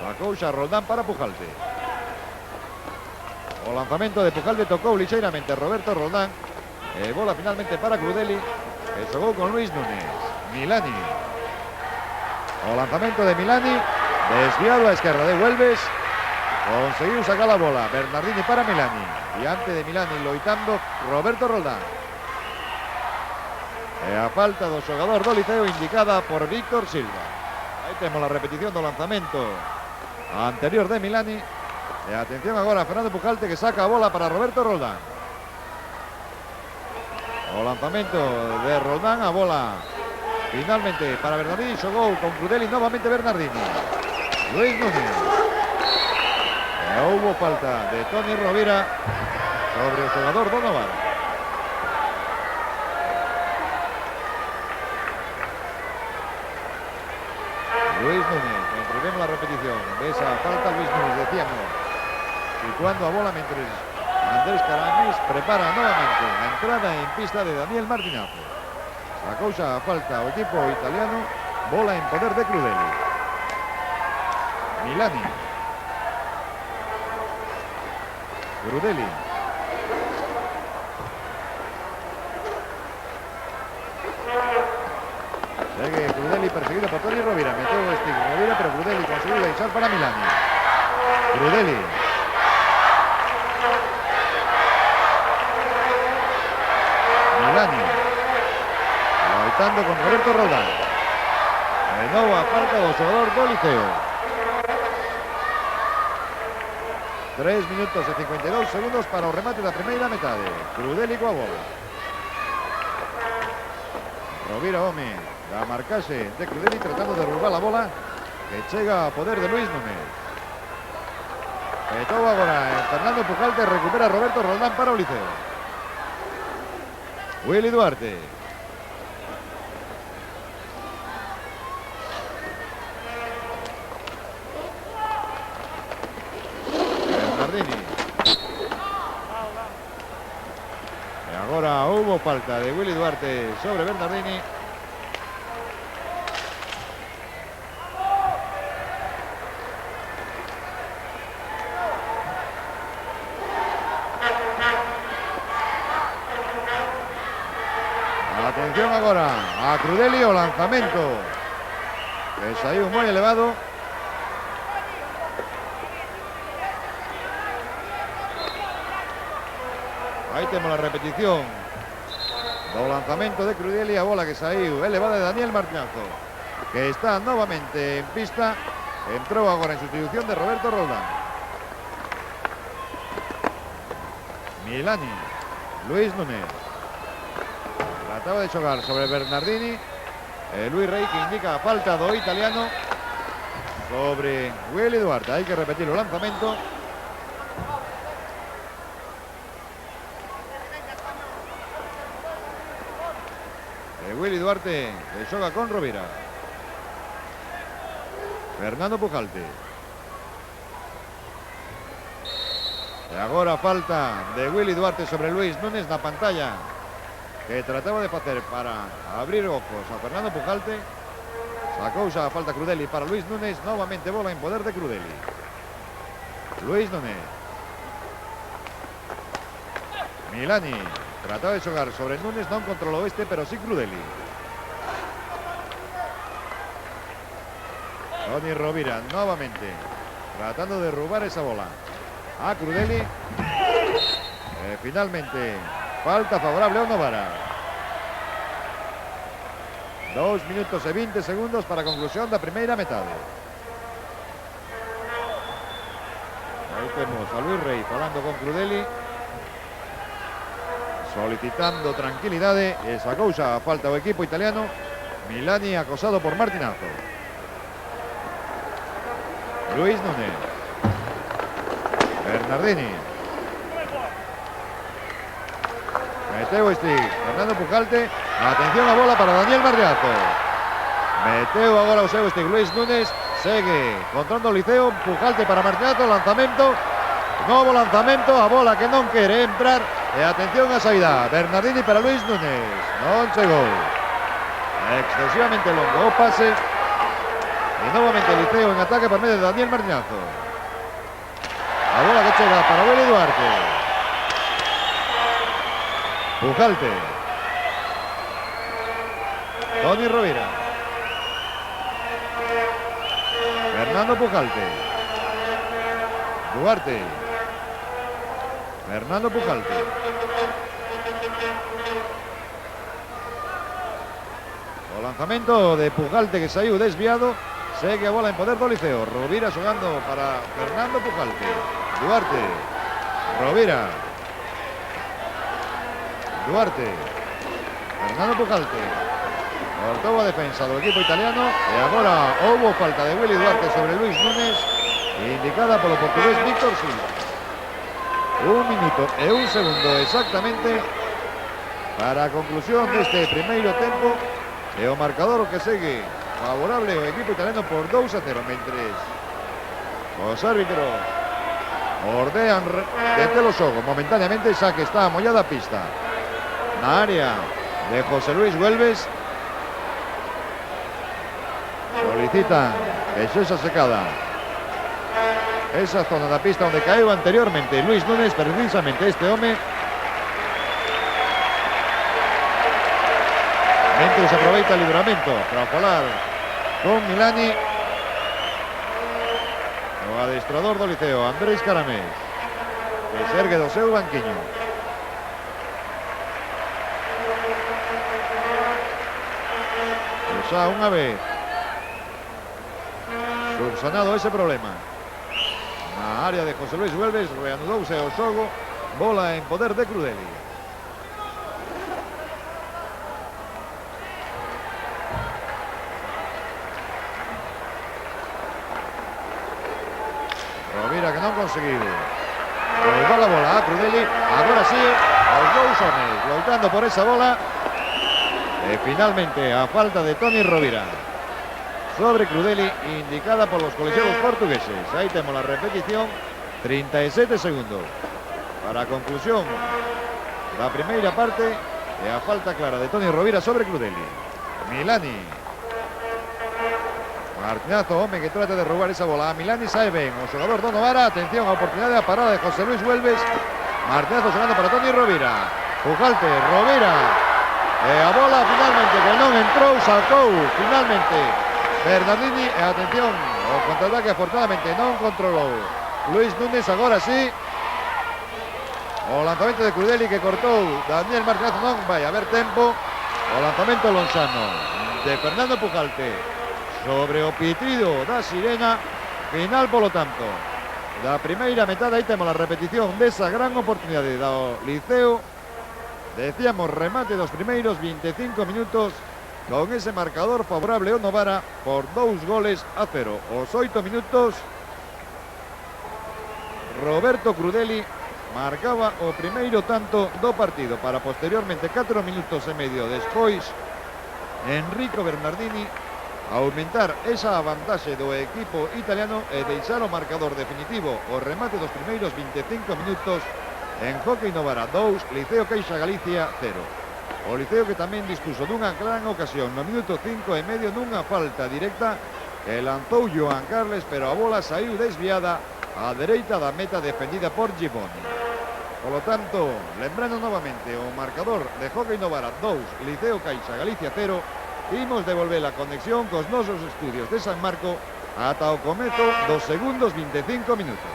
Sacou xa Roldán para Pujalte. O lanzamento de Pujalte tocou lixeiramente Roberto Roldán. E bola finalmente para Crudeli, que xogou con Luis Núñez. Milani. O lanzamento de Milani, desviado a esquerda de Güelves. Conseguiu sacar a bola Bernardini para Milani. Diante de Milani loitando Roberto Roldán. E a falta do xogador do Liceo indicada por Víctor Silva. Aí temos a repetición do lanzamento anterior de Milani. E atención agora a Fernando Pujalte, que saca a bola para Roberto Roldán. O lanzamento de Roldán, a bola finalmente para Bernardini. Xogou con Crudeli novamente Bernardini. Luis Núñez. E houbo falta de Toni Rovira sobre o xogador do Novara. Luis Núñez, vemos la repetición de esa falta. Luis Núñez, decíamos, situando a bola mentre Andrés Caramis prepara novamente a entrada en pista de Daniel Martinazo. A causa a falta o equipo italiano, bola en poder de Crudeli. Milani. Crudeli. Sigue Crudeli perseguido por Toni Rovira. Metió el stick Rovira, pero Crudeli consiguió lanzar para Milani. Crudeli. Milani. Loitando con Roberto Roldán. De novo a falta do xogador do Liceo. 3 minutos e 52 segundos para o remate da primeira metade. Crudeli coa bola. Rovira home da marcaxe de Crudeli, tratando de roubar a bola, que chega a poder de Luis Núñez. Petou agora Fernando Pujalte, recupera Roberto Roldán para o Liceo. Willy Duarte. Bernardini. E agora houbo falta de Willy Duarte sobre Bernardini. Atención agora a Crudeli, o lanzamento que saiu moi elevado. Aí temos a repetición do lanzamento de Crudeli, a bola que saiu elevada de Daniel Martinazo, que está novamente en pista. Entrou agora en sustitución de Roberto Roldán. Milani, Luis Núñez. Trataba de xogar sobre Bernardini. Luis Rey, que indica a falta do italiano sobre Willy Duarte. Hai que repetir o lanzamento. Willy Duarte que xoga con Rovira. Fernando Pujalte. E agora falta de Willy Duarte sobre Luis Núñez na pantalla, que trataba de facer para abrir ojos a Fernando Pujalte. Sacou xa a falta Crudeli para Luis Núñez. Novamente bola en poder de Crudeli. Luis Núñez. Milani trataba de xogar sobre Núñez, non controlou este, pero sí Crudeli. Toni Rovira novamente tratando de robar esa bola a Crudeli. Finalmente falta favorable ao Novara. 2 minutos e 20 segundos para a conclusión da primeira metade. Aí temos a Luis Rey falando con Crudeli, solicitando tranquilidade, e sacou xa a falta o equipo italiano. Milani acosado por Martinazo. Luis Núñez. Bernardini. Meteu este Fernando Pujalte. Atención a bola para Daniel Martinazo. Meteu agora o seu este Luis Núñez. Segue controlando o Liceo. Pujalte para Martinazo. Lanzamento. Novo lanzamento. A bola que non quere entrar. E atención a saída. Bernardini para Luis Núñez. Non chegou. Excesivamente longo o pase. Y nuevamente Liceo en ataque por medio de Daniel Martinazo. La bola que chega para Willy Duarte. Pujalte. Toni Rovira. Fernando Pujalte. Duarte. Fernando Pujalte. O lanzamento de Pujalte que saiu desviado. Segue a bola en poder do Liceo. Rovira xogando para Fernando Pujalte. Duarte. Rovira. Duarte. Fernando Pujalte. Cortou a defensa do equipo italiano. E agora houbo falta de Willy Duarte sobre Luis Núñez, indicada polo portugués Víctor Silva. 1 minuto e 1 segundo exactamente para a conclusión deste primeiro tempo. E o marcador que segue favorable ao equipo italiano por 2-0, mentres os árbitros ordean deter o xogo momentáneamente, xa que está mollada a pista na área de José Luis Güelves. Solicitan que sexa secada esa zona da pista onde caeu anteriormente Luis Núñez, precisamente este home. Mentre aproveita o livramento para falar con Milani o adestrador do Liceo, Andrés Caramés, que se ergue do seu banquiño. E xa unha vez subsanado ese problema na área de José Luis Güelves, reanudouse o xogo. Bola en poder de Crudeli. Rovira que non conseguiu levar a bola a Crudeli. Agora sí, os dous homes loitando por esa bola. E finalmente a falta de Toni Rovira sobre Crudeli, indicada por los colegiados portugueses. Aí temos a repetición. 37 segundos para a conclusión da primeira parte. E a falta clara de Toni Rovira sobre Crudeli. Milani. Martinazo, home que trata de roubar esa bola a Milani. Sae ben o xogador do Novara. Atención a oportunidade da parada de José Luis Güelves. Martinazo xogando para Toni Rovira. Pujalte, Rovira. E a bola finalmente que non entrou, sacou finalmente Bernardini. E atención, o contraataque afortunadamente non controlou Luis Núñez. Agora sí, O lanzamento de Crudeli que cortou Daniel Martínez, non vai haber tempo. O lanzamento Lonsano de Fernando Pujalte sobre o pitido da sirena final, polo tanto, da primeira metade. Aí temos a repetición desa gran oportunidade do Liceo. Decíamos, remate dos primeiros 25 minutos con ese marcador favorable ao Novara por 2-0. Os 8 minutos, Roberto Crudeli marcaba o primeiro tanto do partido para posteriormente 4 minutos e medio despois Enrico Bernardini aumentar esa vantaxe do equipo italiano e deixar o marcador definitivo o remate dos primeiros 25 minutos en Hóckey Novara 2, Liceo Caixa Galicia 0. O Liceo que tamén dispuso dunha gran ocasión no minuto 5 e medio nunha falta directa que lanzou Joan Carles, pero a bola saiu desviada á dereita da meta defendida por Giboni. Por lo tanto, lembrando novamente o marcador de Hóckey Novara 2, Liceo Caixa Galicia 0, imos devolver a conexión cos nosos estudios de San Marco ata o comezo dos segundos 25 minutos.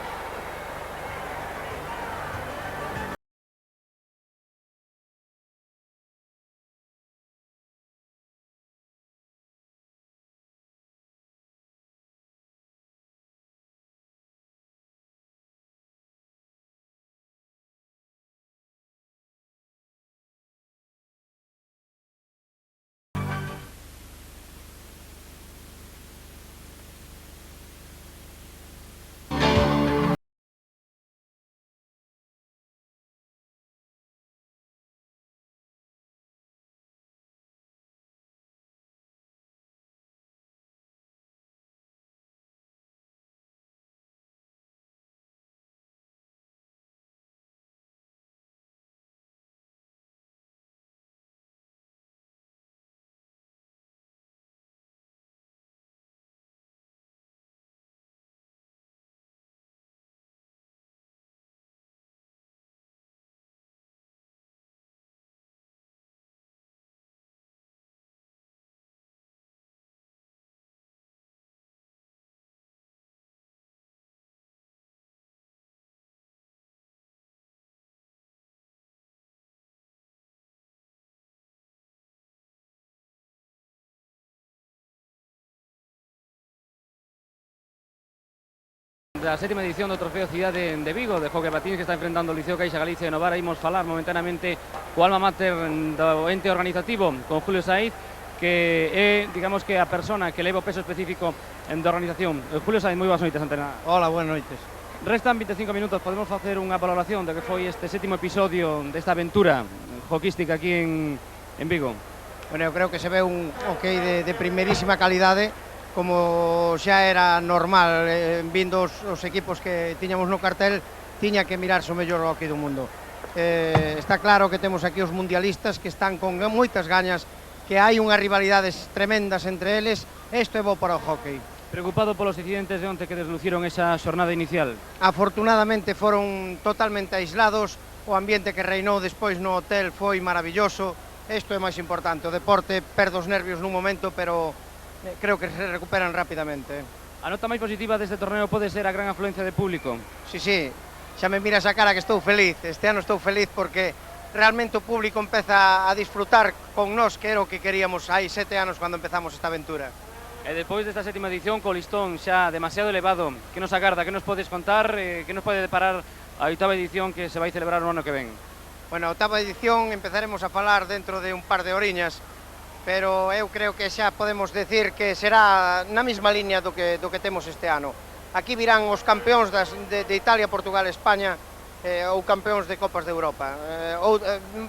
Da sétima edición do Trofeo Cidade de Vigo de Hockey Patins que está enfrentando o Liceo Caixa Galicia de Novara. Imos falar momentáneamente co alma mater do ente organizativo, con Julio Saiz, que é, digamos, que a persona que leva o peso específico da organización. Julio Saiz, moi boas noites, Antena. Hola, buenas noites. Restan 25 minutos, podemos facer unha valoración do que foi este sétimo episodio desta aventura hockística aquí en Vigo. Bueno, eu creo que se ve un hockey de primerísima calidade, como xa era normal, vindo os equipos que tiñamos no cartel, tiña que mirarse o mellor hockey do mundo. Está claro que temos aquí os mundialistas que están con moitas gañas, que hai unhas rivalidades tremendas entre eles. Isto é bo para o hockey. Preocupado polos incidentes de onte que desluciron esa xornada inicial? Afortunadamente foron totalmente aislados, o ambiente que reinou despois no hotel foi maravilloso. Isto é máis importante, o deporte perde os nervios nun momento, pero creo que se recuperan rapidamente. A nota máis positiva deste torneo pode ser a gran afluencia de público. Sí, xa me miras a cara que estou feliz. Este ano estou feliz porque realmente o público empeza a disfrutar con nós, que era o que queríamos hai 7 anos cando empezamos esta aventura. E depois desta sétima edición, co listón xa demasiado elevado, que nos agarda, que nos podes contar, que nos pode deparar a oitava edición que se vai celebrar no ano que ven? Bueno, a oitava edición empezaremos a falar dentro de un par de horiñas, pero eu creo que xa podemos decir que será na mesma liña do que temos este ano. Aquí virán os campeóns de Italia, Portugal, España, ou campeóns de Copas de Europa.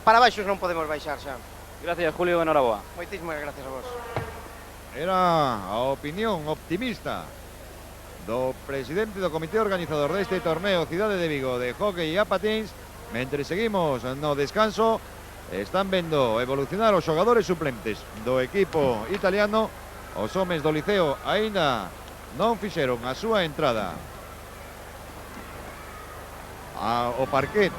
Para baixos non podemos baixar xa. Gracias, Julio, enhoraboa. Moitísimas gracias a vos. Era a opinión optimista do presidente do comité organizador deste torneo Cidade de Vigo de Hockey a Patins. Mentre seguimos no descanso, están vendo evolucionar os xogadores suplentes do equipo italiano. Os homes do Liceo aínda non fixeron a súa entrada ao parquet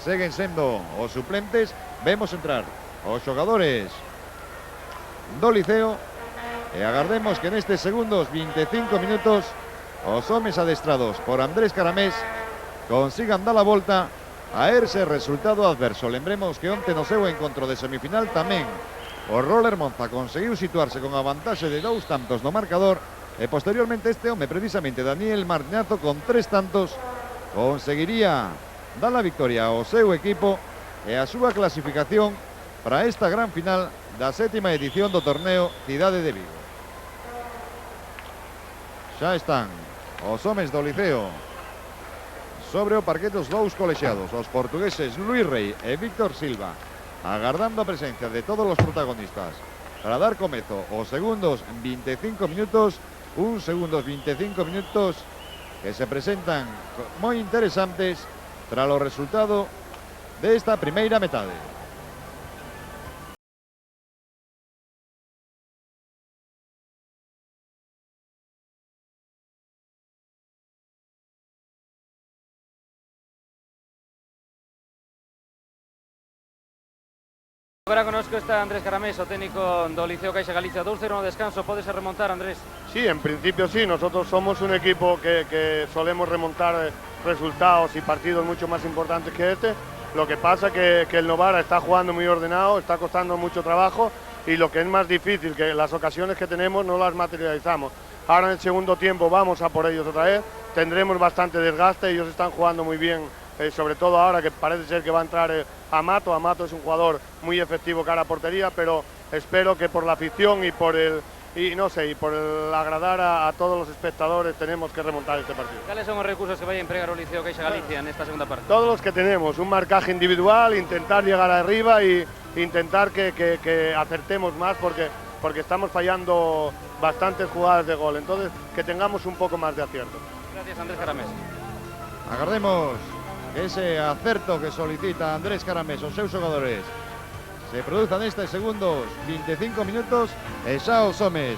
seguen sendo os suplentes, vemos entrar os xogadores do Liceo e agardemos que nestes segundos 25 minutos os homes adestrados por Andrés Caramés consigan dar a volta a ese resultado adverso. Lembremos que onte no seu encontro de semifinal tamén o Roller Monza conseguiu situarse con a vantaxe de 2 tantos no marcador e posteriormente este home, precisamente Daniel Marñazo, con 3 tantos conseguiría dar a victoria ao seu equipo e a súa clasificación para esta gran final da 7ª edición do torneo Cidade de Vigo. Xa están os homes do Liceo sobre o parquet dos dous colexiados, os portugueses Luis Rey e Víctor Silva, agardando a presencia de todos os protagonistas para dar comezo aos segundos 25 minutos, uns segundos 25 minutos que se presentan moi interesantes tras o resultado desta primeira metade. Agora conozco está Andrés Caramés, o técnico do Liceo Caixa Galicia. 2-0 no descanso, ¿podes remontar, Andrés? Sí, en principio sí, nosotros somos un equipo que solemos remontar resultados y partidos mucho más importantes que este. Lo que pasa que el Novara está jugando muy ordenado, está costando mucho trabajo y lo que es más difícil, que las ocasiones que tenemos no las materializamos. Ahora en el segundo tiempo vamos a por ellos otra vez, tendremos bastante desgaste, ellos están jugando muy bien. Sobre todo ahora que parece ser que va a entrar Amato. Amato es un jugador muy efectivo cara a portería, pero espero que por la afición y por el agradar a todos los espectadores tenemos que remontar este partido. ¿Cuáles son los recursos que vaya a empregar o Liceo Caixa Galicia en esta segunda parte? Todos los que tenemos, un marcaje individual, intentar llegar arriba y intentar que acertemos más porque estamos fallando bastantes jugadas de gol, entonces que tengamos un poco más de acierto. Gracias, Andrés Caramés. Agardemos ese acerto que solicita Andrés Caramés aos seus xogadores se produzan nestes segundos 25 minutos e xa os homes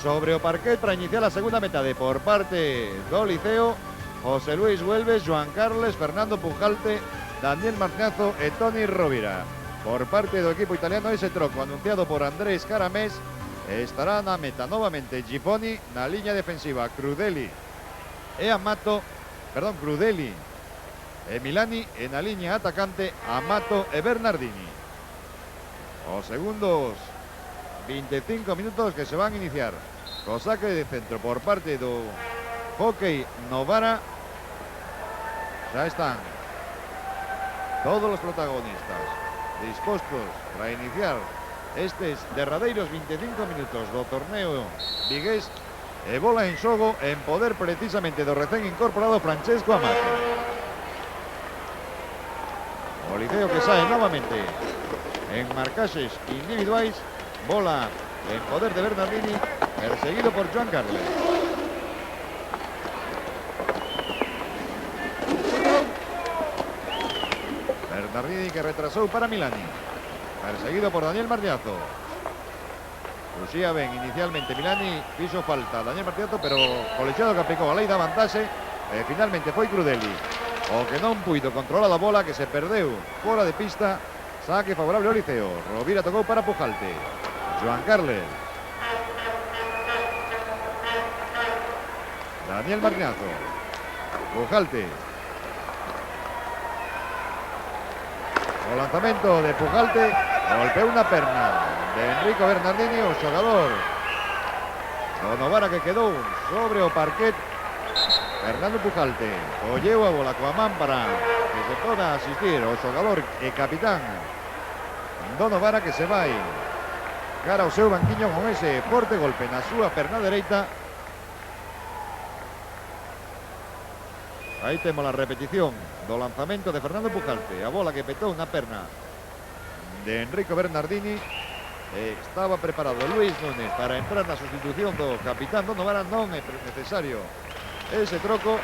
sobre o parquet para iniciar a segunda metade por parte do Liceo. José Luis Huelves, Joan Carles, Fernando Pujalte, Daniel Marñazo e Toni Rovira. Por parte do equipo italiano, ese troco anunciado por Andrés Caramés, estará na meta novamente Giponi, na liña defensiva Crudeli e Crudeli e Milani, en la línea atacante Amato e Bernardini. Os segundos 25 minutos que se van a iniciar co saque de centro por parte do Hockey Novara. Ya están todos los protagonistas dispostos para iniciar estes derradeiros 25 minutos do torneo vigués e bola en xogo en poder precisamente do recén incorporado Francesco Amato. O Liceo que sae novamente en marcaxes individuais, bola en poder de Bernardini, perseguido por Joan Carles. Bernardini que retrasou para Milani, perseguido por Daniel Marñazo. Lucía ben inicialmente Milani, fixo falta Daniel Marñazo, pero colexiado que aplicou a lei da vantaxe e finalmente foi Crudeli o que non puido controlar a bola, que se perdeu fora de pista. Saque favorable ao Liceo. Rovira tocou para Pujalte, Joan Carles, Daniel Marñazo, Pujalte. O lanzamento de Pujalte golpeou unha perna de Enrico Bernardini, o xogador do Novara que quedou sobre o parquet. Fernando Pujalte colleu a bola coa man para que se poda asistir o xogador e capitán do Novara, que se vai cara ao seu banquiño con ese forte golpe na súa perna dereita. Aí temos a repetición do lanzamento de Fernando Pujalte, a bola que petou na perna de Enrico Bernardini. Estaba preparado Luis Núñez para entrar na sustitución do capitán do Novara, non é necesario ese troco.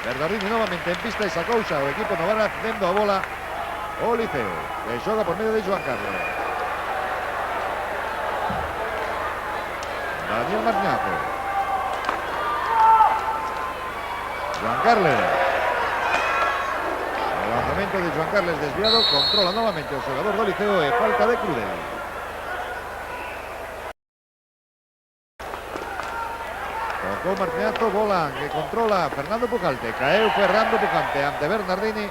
Bernardini novamente en pista e sacou xa o equipo Novara dendo a bola o Liceo, que xoga por medio de Joan Carles. Daniel Marñazo, Joan Carles, o lanzamento lanzamento de Joan Carles desviado, controla nuevamente el jugador do Liceo e falta de Crudeli. Tocou Martinazo, bola que controla Fernando Pujalte, caeu Fernando Pujalte ante Bernardini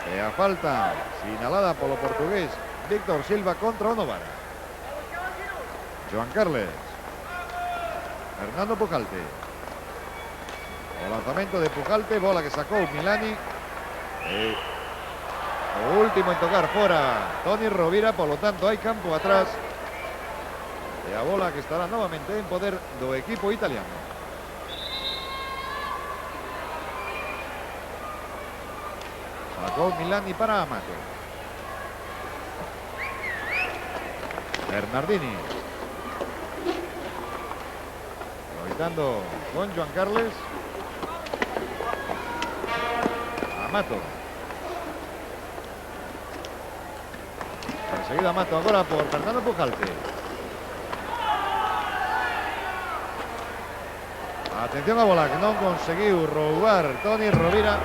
e a falta sinalada polo portugués Víctor Silva contra o Novara. Joan Carles, Fernando Pujalte, o lanzamento de Pujalte, bola que sacou Milani e o último en tocar fora Toni Rovira, polo tanto hai campo atrás e a bola que estará novamente en poder do equipo italiano. Sacó Milani para Amato. Bernardini. Loitando con Joan Carles. Amato. Enseguida Amato agora por Fernando Pujalte. Atención a bola que non conseguiu roubar Toni Rovira.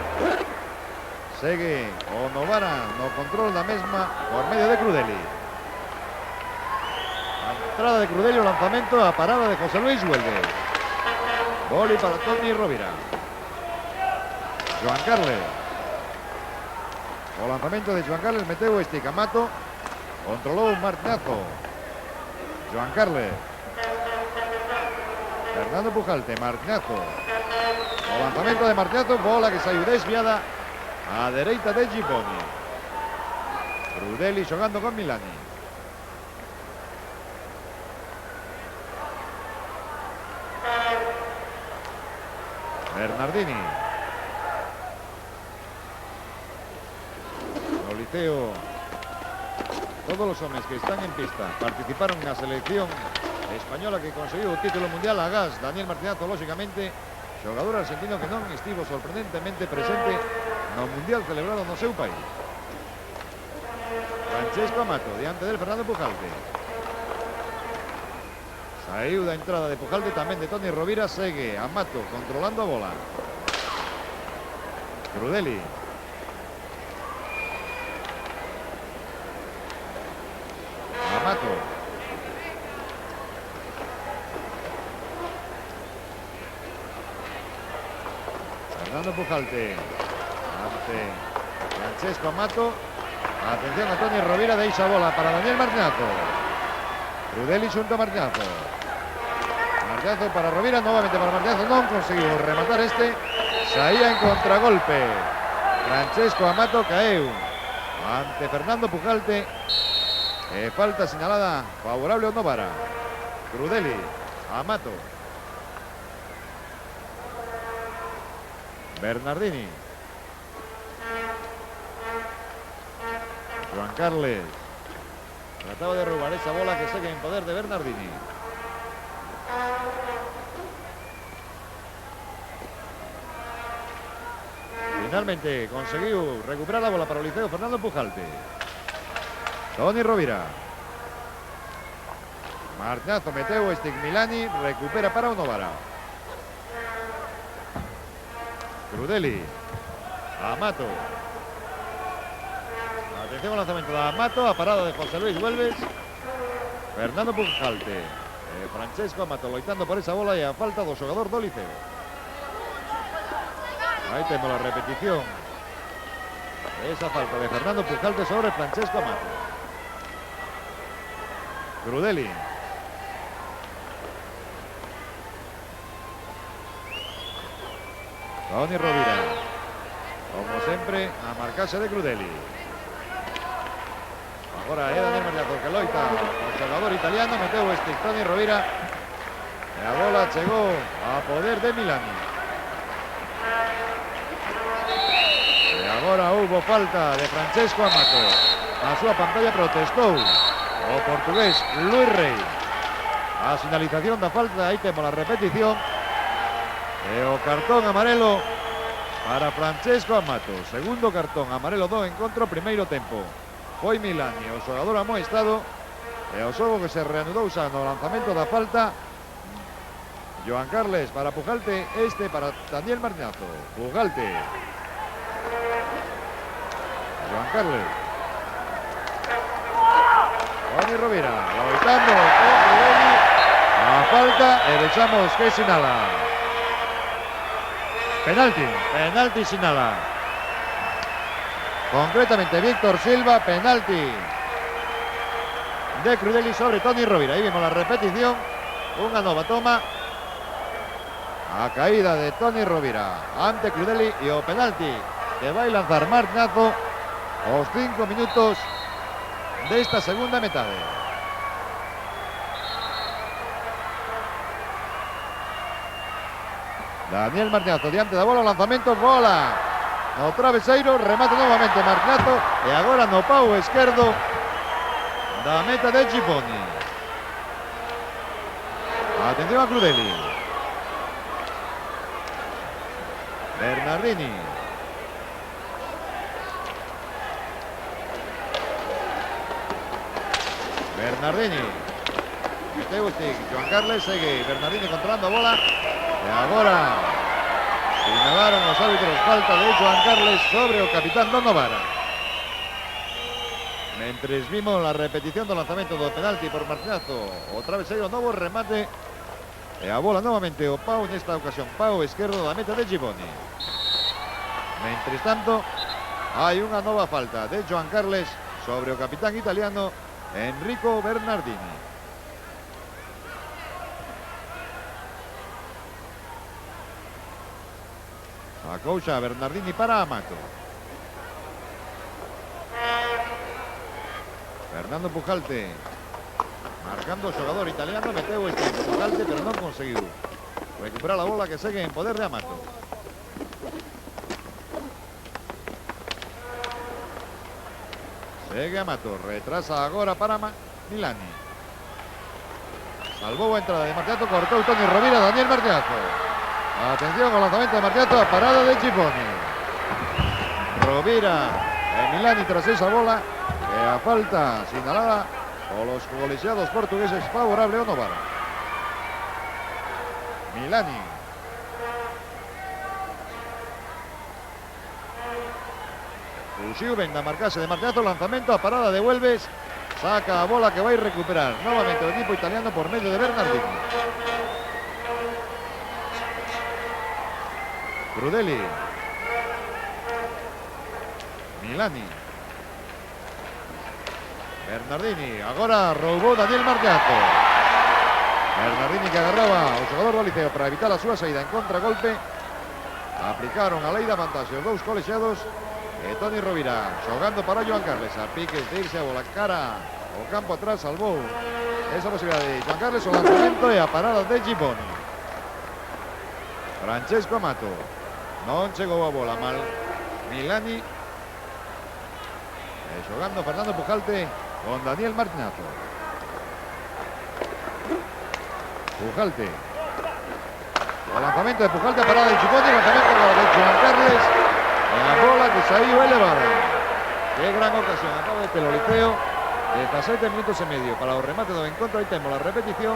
Segue o Novara no control da mesma por medio de Crudeli. A entrada de Crudeli, o lanzamento, a parada de José Luis Huelgues. Boli para Toni Rovira. Joan Carles. O lanzamento de Joan Carles, meteu este Amato. Controlou un Martinazo. Joan Carles. Fernando Pujalte, Martinazo. O lanzamento de Martinazo, bola que saiu desviada a dereita de Gibboni. Crudeli xogando con Milani. Bernardini. No Liceo, todos los hombres que están en pista participaron en la selección española que conseguiu o título mundial. Agás, Daniel Martinazo, lógicamente, xogador argentino que non estivo sorprendentemente presente no mundial celebrado no seu país. Francesco Amato diante del Fernando Pujalte. Saiu da entrada de Pujalte, tamén de Toni Rovira. Segue Amato controlando a bola. Crudeli. Amato. Fernando Pujalte ante Francesco Amato. Atención a Toni Rovira, deixa a bola para Daniel Martinazo. Crudeli xunto a Martinazo. Martinazo para Rovira, novamente para Martinazo, non conseguiu rematar este. Saía en contragolpe Francesco Amato, caeu ante Fernando Pujalte e falta sinalada favorable ao Novara. Crudeli, Amato. Bernardini. Joan Carles trataba de robar esa bola que sigue en poder de Bernardini. Finalmente conseguiu recuperar la bola para o Liceo Fernando Pujalte. Toni Rovira. Martinazo meteu este Milani, recupera para o Novara. Crudeli. Amato. Atención al lanzamiento de Amato, a parada de José Luis Huelgues. Fernando Pujalte. Francesco Amato loitando por esa bola e a falta do xogador do Liceo. Aí temos a repetición. Esa falta de Fernando Pujalte sobre Francesco Amato. Crudeli. Toni Rovira. Como sempre, a marcarse de Crudeli. Agora é Daniel Martinazo que loita o xogador italiano, meteu este Toni Rovira e a bola chegou a poder de Milani. E agora houbo falta de Francesco Amato. Na súa pantalla protestou o portugués Luis Rey. A sinalización da falta, aí temos a repetición. E o cartón amarelo para Francesco Amato. Segundo cartón amarelo do encontro, primeiro tempo. Foi Milani, o xogador amoestado, e o xogo que se reanudou xa no lanzamento da falta. Joan Carles para Pujalte, este para Daniel Martinazo. Pujalte. Carles. Toni Rovira, loitando con Crudeli. A falta e vexamos que sinala. Penalti sinala. Concretamente Víctor Silva, penalti de Crudeli sobre Toni Rovira. Aí vemos la repetición, unha nova toma. A caída de Toni Rovira ante Crudeli e o penalti que vai lanzar Martinazo aos 5 minutos desta segunda metade. Daniel Martinazo diante da bola, o lanzamento, bola no traveseiro, remate novamente Martinazo e agora no pau esquerdo da meta de Gibboni. Atención a Crudeli. Bernardini. Meteu stick, Joan Carles segue Bernardini controlando a bola e agora sinalaron os árbitros falta de Joan Carles sobre o capitán Don Novara. Mentres vimos a repetición do lanzamento do penalti por Martinazo, o traveseiro, novo remate e a bola novamente o pau, nesta ocasión pau esquerdo da meta de Gibboni. Mentres tanto, hai unha nova falta de Joan Carles sobre o capitán italiano Enrico Bernardini. Acouxa Bernardini para Amato. Fernando Pujalte marcando o xogador italiano, meteu este Pujalte pero non conseguiu recuperar a bola que segue en poder de Amato. Segue Amato, retrasa agora para Milani. Salvou a entrada de Martinazo, cortou Toni Rovira, Daniel Martinazo. Atención ao lanzamento de Martinazo, a parada de Gibboni. Rovira e Milani tras esa bola e a falta sinalada polos colexiados portugueses favorable ao Novara. Milani. Fuxiu ben da marcase de Martinazo, lanzamento, a parada de Huelves, saca a bola que vai recuperar novamente o equipo italiano por medio de Bernardini. Crudeli. Milani. Bernardini, agora roubou Daniel Martinazo. Bernardini que agarraba o xogador do Liceo para evitar a súa saída en contragolpe. Aplicaron a lei da vantaxe os dous colexiados. E Toni Rovira xogando para Joan Carles, a piques de irse a bola cara o campo atrás, salvou esa posibilidade de Joan Carles, o lanzamento e a parada de Gibboni. Francesco Amato non chegou a bola mal Milani e xogando Fernando Pujalte con Daniel Martinazo. Pujalte, o lanzamento de Pujalte, a parada de Gibboni, lanzamento de Joan Carles. La bola que saiu elevada. Qué gran ocasión acaba de ter o Liceo. 17 minutos e medio para o remate do encontro. Aí temos a repetición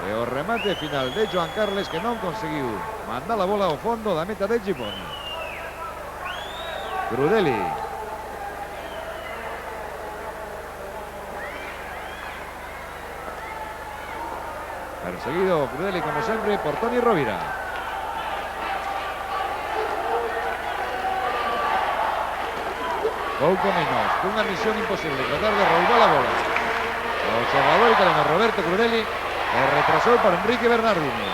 e o remate final de Joan Carles, que non conseguiu mandar a bola ao fondo da meta de Gibboni. Crudeli. Perseguido Crudeli como sempre por Toni Rovira. Pouco menos, cunha misión imposible, tratar de roubar a bola. O xogador italiano Roberto Crudeli retrasou para Enrique Bernardini.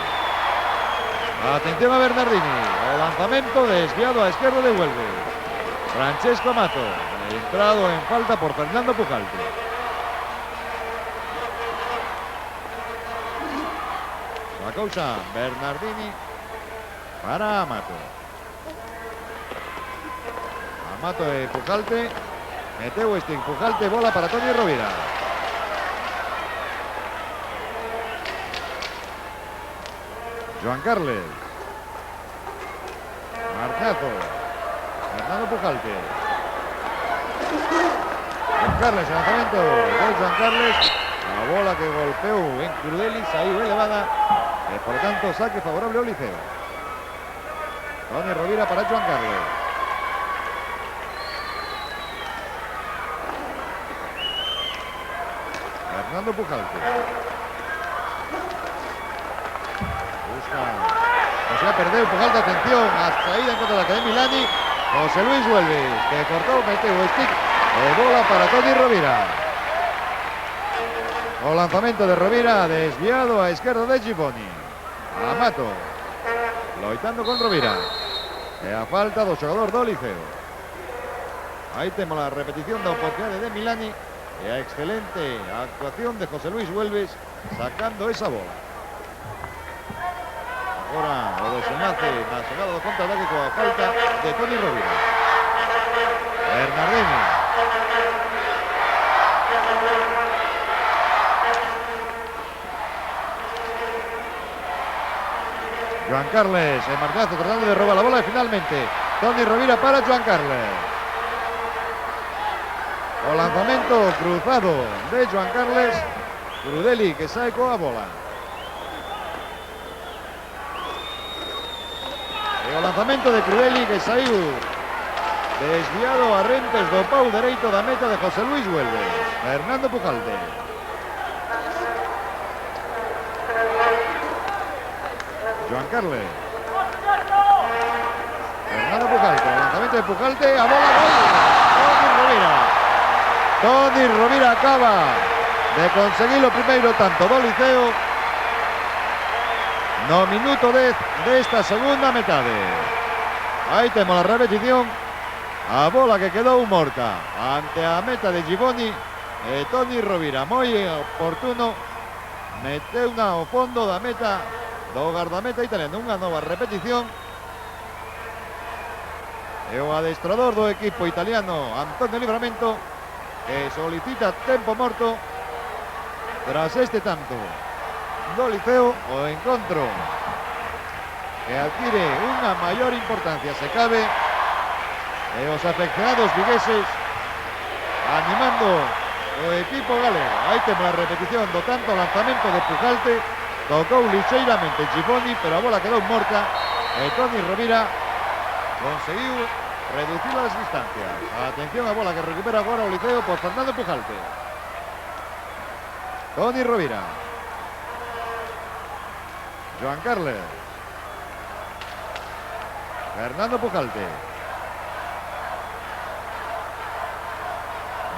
Atención a Bernardini, o lanzamento desviado a esquerda de Huelves. Francesco Amato, entrado en falta por Fernando Pujalte. La cousa Bernardini para Amato. Amato e Pujalte, meteu este Pujalte, bola para Toni Rovira. Joan Carles. Martinazo. Fernando Pujalte. Joan Carles, el lanzamiento de Joan Carles. La bola que golpeó en Crudeli, saiu elevada e por tanto saque favorable ao Liceo. Toni Rovira para Joan Carles. Fernando Pujalte. Busca José Perdeu, Pujalte, atención, a saída en contra de la Academia Milani. José Luis Huelves, que cortou, meteu o stick e bola para Toni Rovira. O lanzamento de Rovira desviado a esquerda de Giboni. Amato loitando con Rovira. E a falta do xogador do Liceo. Aí temos a repetición da oportunidade de Milani e a excelente actuación de José Luis Huelves sacando esa bola. Agora o desenlace na xogada do contraataque coa falta de Toni Rovira. Bernardini. Joan Carles, el Martinazo tratando de robar la bola y finalmente Toni Rovira para Joan Carles. O lanzamento cruzado de Joan Carles. Crudeli que sae coa bola. E o lanzamento de Crudeli que saiu desviado a rentes do pau dereito da meta de José Luis Huelves. Fernando Pujalte. Joan Carles. Fernando Pujalte. El lanzamiento de Pujalte. A bola. Gol. Toni Rovira. Toni Rovira acaba de conseguir o primeiro tanto do Liceo no minuto 10 desta segunda metade. Aí temos a repetición. A bola que quedou morta ante a meta de Giboni e Toni Rovira moi oportuno meteu na ao fondo da meta do gardameta italiano. Unha nova repetición e o adestrador do equipo italiano Antonio Livramento que solicita tempo morto tras este tanto do Liceo. O encontro que adquire unha maior importancia se cabe e os afeccionados vigueses animando o equipo galego. Aí temos a repetición do tanto lanzamento de Pujalte. Tocou lixeiramente Giboni, pero a bola quedou morta e Toni Rovira conseguiu reducir as distancias. Atención a bola que recupera agora o Liceo por Fernando Pujalte. Toni Rovira. Joan Carles. Fernando Pujalte.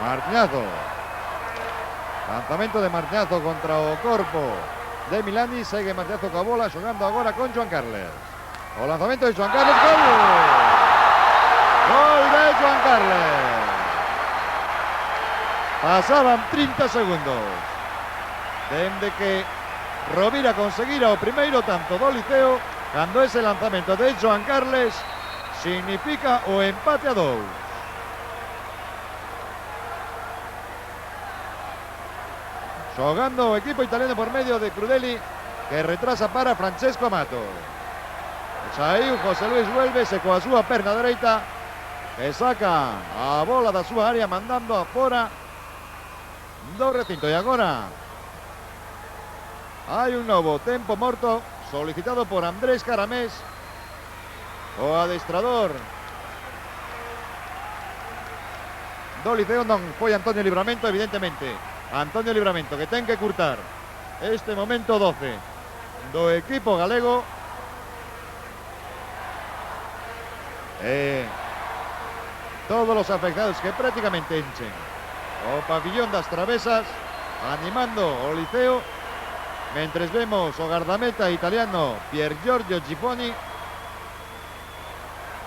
Martinazo. Lanzamento de Martinazo contra o corpo de Milani. Segue Martinazo coa bola, xogando agora con Joan Carles. O lanzamento de Joan Carles. Gol! Gol de Joan Carles. Pasaban 30 segundos dende que Rovira conseguira o primeiro tanto do Liceo, cando ese lanzamento de Joan Carles significa o empate a 2. Xogando o equipo italiano por medio de Crudeli, que retrasa para Francesco Amato. Saiu José Luis Huelves e coa súa perna dereita que saca a bola da súa área mandando a fora do recinto. E agora hai un novo tempo morto solicitado por Andrés Caramés, o adestrador do Liceo. Non foi Antonio Livramento, evidentemente. Antonio Livramento que ten que curtar este momento 12 do equipo galego. Todos os afectados que prácticamente enchen o pabillón das travesas animando o Liceo, mentres vemos o gardameta italiano Pier Giorgio Giboni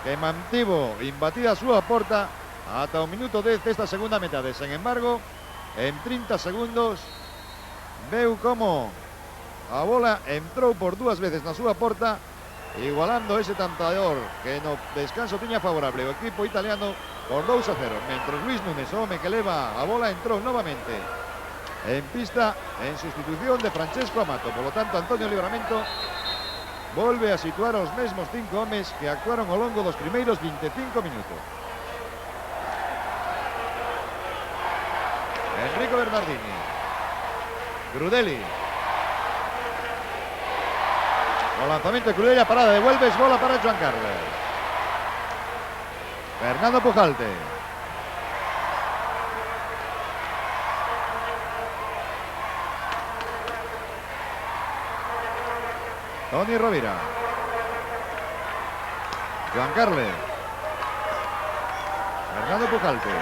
que mantivo imbatida a súa porta ata o minuto 10 desta segunda metade. Sen embargo, en 30 segundos veu como a bola entrou por dúas veces na súa porta, igualando ese tantador que no descanso tiña favorable o equipo italiano por 2-0, mentre Luis Núñez, o home que leva a bola, entrou novamente en pista en sustitución de Francesco Amato. Por lo tanto, Antonio Livramento volve a situar os mesmos 5 homes que actuaron ao longo dos primeiros 25 minutos. Enrico Bernardini. Crudeli. O lanzamiento de Crudeli, a parada de Huelves, bola para Joan Carles. Fernando Pujalte. Toni Rovira. Joan Carles. Fernando Pujalte.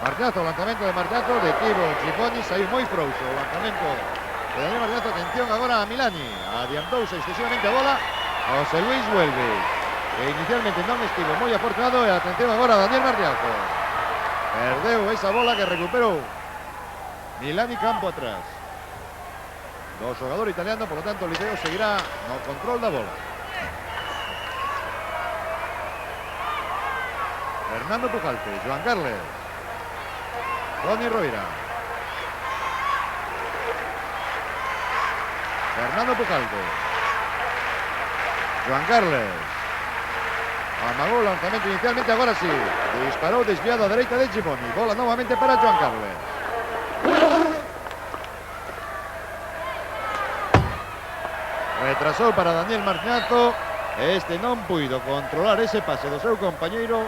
Martiazo, lanzamento de Martiazo, de Tibo Giponi, saiu moi frouxo o lanzamento de Daniel Martiazo. Atención agora a Milani, adiantouse excesivamente a bola. José Luis vuelve, que inicialmente non estivo moi afortunado, e atención agora a Daniel Martiazo. Perdeu esa bola que recuperou Milani campo atrás. Do xogador italiano, por lo tanto o Liceo seguirá no control da bola. Fernando Pujalte, Joan Carles, Toni Rovira. Fernando Pujalte. Joan Carles. Amagou o lanzamento inicialmente, agora sí. Disparou desviado a dereita de Giponi. Bola novamente para Joan Carles. Retrasou para Daniel Martiazo. Este non puido controlar ese pase do seu compañeiro.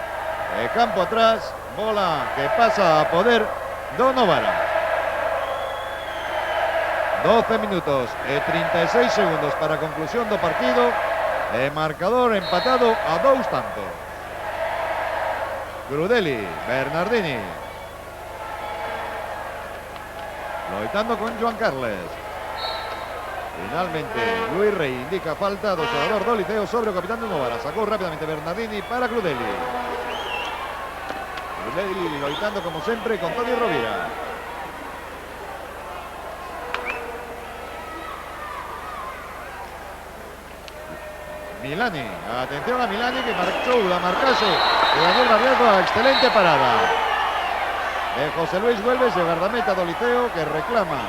Campo atrás, bola que pasa a poder do Novara. 12 minutos e 36 segundos para a conclusión do partido. Marcador empatado a 2 tantos. Crudeli, Bernardini. Loitando con Joan Carles. Finalmente, Luis Rey indica falta do xogador do Liceo sobre o capitán do Novara. Sacou rápidamente Bernardini para Crudeli. Crudeli loitando como sempre con Toni Rovira. Milani, atención a Milani, que marchou la marcase de Daniel Martiazo, a excelente parada de José Luis Vuelves, de guardameta do Liceo, que reclama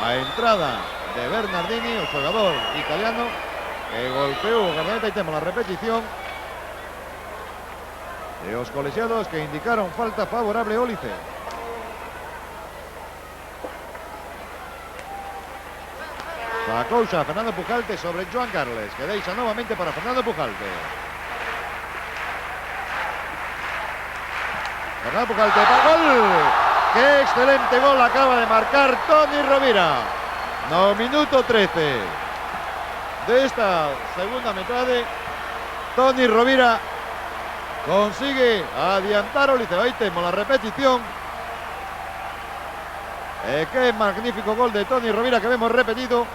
a entrada de Bernardini, o xogador italiano, que golpeou o guardameta. E temos a repetición de os colexiados que indicaron falta favorable ao Liceo. Sacou xa Fernando Pujalte sobre Joan Carles, que deixa novamente para Fernando Pujalte. Fernando Pujalte para gol. ¡Qué excelente gol acaba de marcar Toni Rovira! No minuto 13 desta segunda metade. Toni Rovira consigue adiantar o Liceo. Aí temos a repetición. ¡Qué magnífico gol de Toni Rovira que vemos repetido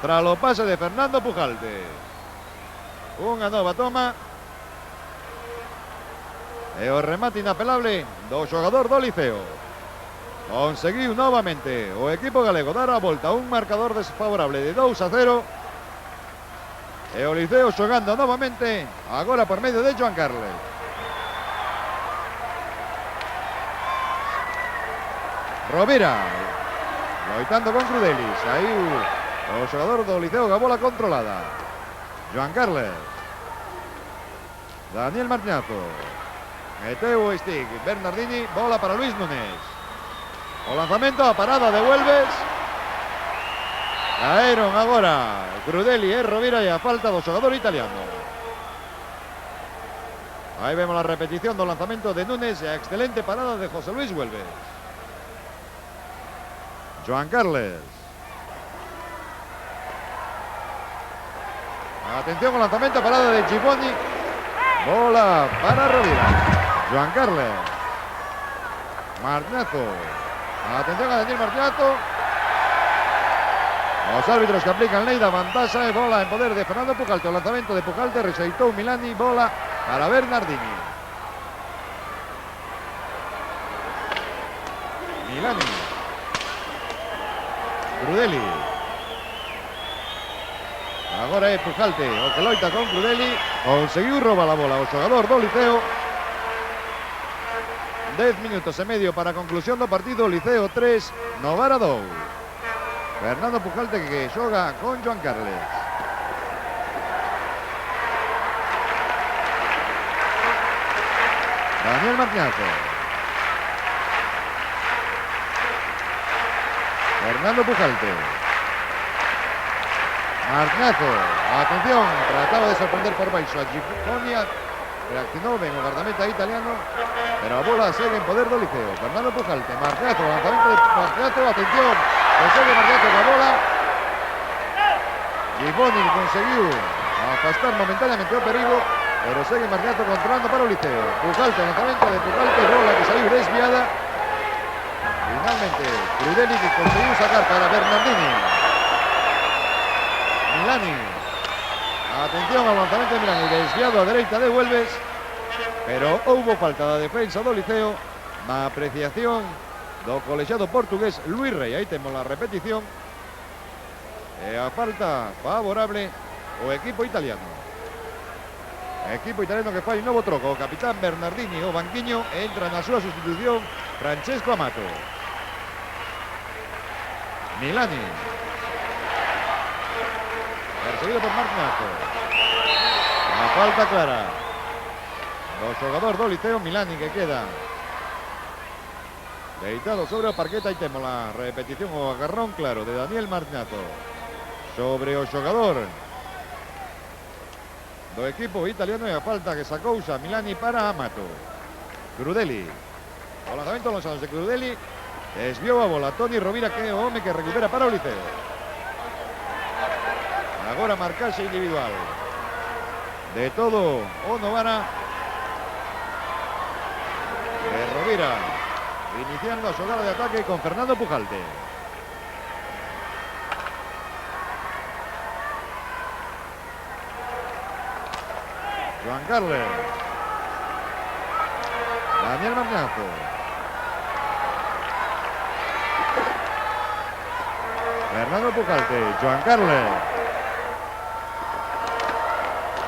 tras o pase de Fernando Pujalte. Unha nova toma e o remate inapelable do xogador do Liceo. Conseguiu novamente o equipo galego dar a volta a un marcador desfavorable de 2-0, e o Liceo xogando novamente agora por medio de Joan Carles. Rovira loitando con Crudeli. Saiu o xogador do Liceo a bola controlada. Joan Carles. Daniel Martiazo. Meteu o stick Bernardini. Bola para Luis Núñez. O lanzamento a parada de Vuelves. Caeron agora Crudeli e Rovira, e a falta do xogador italiano. Aí vemos a repetición do lanzamento de Núñez e a excelente parada de José Luis Vuelves. Joan Carles. Atención, o lanzamento, parada de Giponi. Bola para Rovira. Joan Carles. Martiazo. Atención a Daniel Martiazo. Os árbitros que aplican lei da vantaxa, e bola en poder de Fernando Pujalte. O lanzamento de Pujalte rexeitou Milani. Bola para Bernardini. Milani. Crudeli. Agora é Pujalte o que loita con Crudeli. Conseguiu roubar a bola o xogador do Liceo. 10 minutos e medio para a conclusión do partido. Liceo 3, Novara 2. Fernando Pujalte que xoga con Joan Carles. Daniel Martiazo. Fernando Pujalte. Martiazo, atención, trataba de sorprender por baixo a Giponi, reaccionou ben o guardameta italiano, pero a bola segue en poder do Liceo. Fernando Pujalte, Martiazo, lanzamento de Martiazo, atención, consegue Marniato coa bola. Giboni conseguiu afastar momentáneamente o perigo, pero segue Marniato controlando para o Liceo. Pujalte, lanzamento de Pujalte, bola que saiu desviada. Finalmente, Crudeli que conseguiu sacar para Bernardini. Milani. Atención ao lanzamento de Milani, desviado a dereita de Huelves, pero houbo falta da defensa do Liceo na apreciación do colexiado portugués Luis Rey. Aí temos a repetición. E a falta favorable o equipo italiano. Equipo italiano que fai un novo troco. O capitán Bernardini o banquiño, entra na súa sustitución Francesco Amato. Milani. Perseguido por Martinazo. A falta clara do xogador do Liceo, Milani, que queda deitado sobre o parqueta. E temos a repetición, o agarrón claro de Daniel Martinazo sobre o xogador do equipo italiano, e a falta que sacou xa Milani para Amato. Crudeli. O lanzamento los anos de Crudeli. Desviou a bola Toni Rovira, que é o home que recupera para o Liceo. Agora marcaxe individual de todo o Novara. De Rovira iniciando a xogada de ataque con Fernando Pujalte. Joan Carles. Daniel Martinazo. Fernando Pujalte. Joan Carles.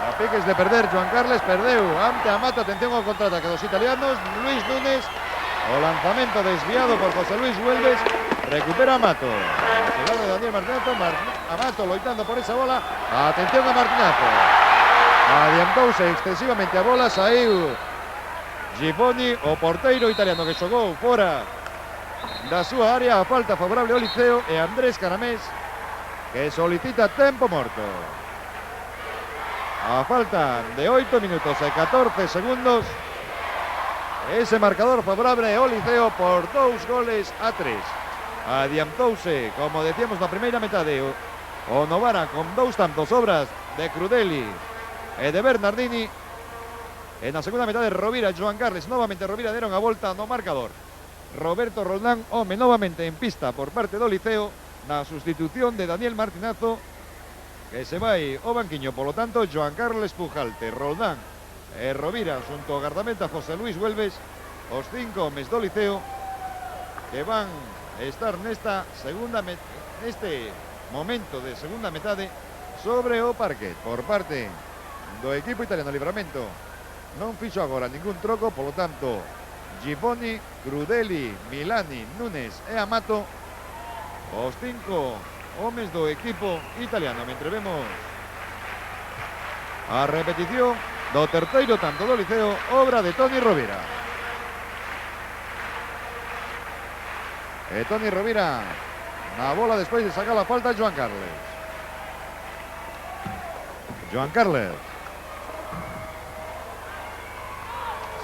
A piques de perder Joan Carles, perdeu ante Amato. Atención ao contraataque dos italianos. Luis Núñez. O lanzamento desviado por José Luis Huelves. Recupera Amato. La jugada de Daniel Martinazo. Amato loitando por esa bola. Atención a Martinazo. Adiantouse excesivamente a bola. Saiu Giboni, o porteiro italiano que xogou fora da súa área. A falta favorable ao Liceo, e Andrés Caramés que solicita tempo morto. A falta de 8 minutos e 14 segundos. Ese marcador favorable ao Liceo por 2-3. Adiantouse, como decíamos na primeira metade, o Novara con 2 tantos, obras de Crudeli e de Bernardini. En la segunda metade, Rovira e Joan Carles. Novamente Rovira deron a volta no marcador. Roberto Roldán, home novamente en pista por parte do Liceo, na sustitución de Daniel Martinazo, que se vai ao banquiño. Por lo tanto, Joan Carles, Pujalte, Roldán e Rovira xunto ao gardameta José Luis Huelves, os 5 homes do Liceo que van estar neste momento de segunda metade sobre o parquet. Por parte do equipo italiano, Livramento non fixo agora ningún troco, polo tanto Giboni, Crudeli, Milani, Núñez e Amato, os 5 homes do equipo italiano. Mentre vemos a repetición do terceiro tanto do Liceo, obra de Toni Rovira. E Toni Rovira na bola despois de sacar a falta Joan Carles. Joan Carles.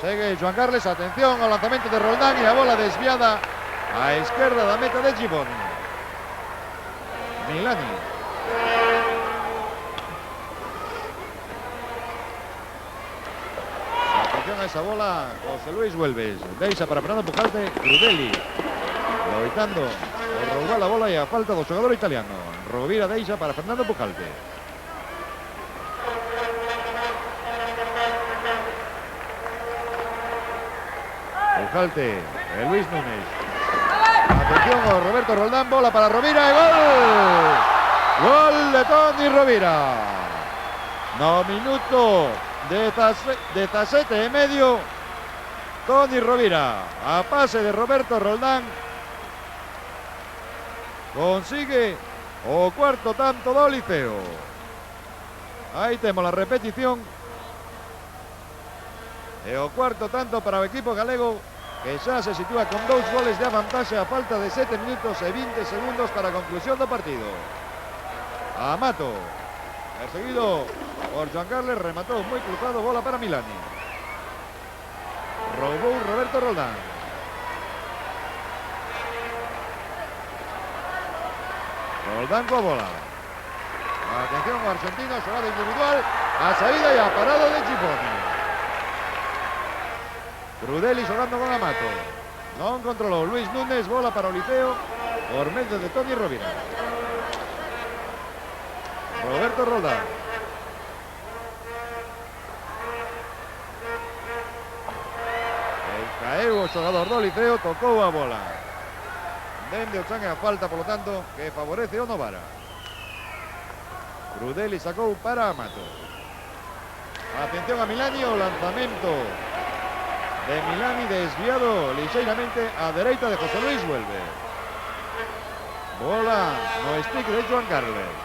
Segue Joan Carles, atención ao lanzamento de Roldán e a bola desviada á esquerda da meta de Giboni. Milani. Atención a esa bola, José Luis Huelves. Deixa para Fernando Pujalte, Crudeli. Loitando por roubar a bola e a falta do xogador italiano. Rovira deixa para Fernando Pujalte. Pujalte, Luis Núñez. Atención a Roberto Roldán, bola para Rovira e gol. Gol de Toni Rovira. No minuto 17 e medio. Toni Rovira, a pase de Roberto Roldán, consigue o cuarto tanto do Liceo. Aí temos a repetición. E o cuarto tanto para o equipo galego, que xa se sitúa con 2 goles de avantaxe a falta de 7 minutos e 20 segundos para a conclusión do partido. Amato, perseguido por Joan Carles, rematou moi cruzado, bola para Milani. Roubou Roberto Roldán. Roldán con bola. Atención argentino, jugada individual, a saída y a parado de Cicconi. Crudeli jugando con Amato. Non controlou Luis Núñez, bola para o Liceo por medio de Toni Rovira. Roberto Roldán. Caeu o xogador do Liceo, tocou a bola. Dende o chan a falta, polo tanto, que favorece o Novara. Crudeli sacou para Amato. Atención a Milani, o lanzamento de Milani desviado lixeiramente a dereita de José Luis Huelve. Bola no stick de Joan Carles.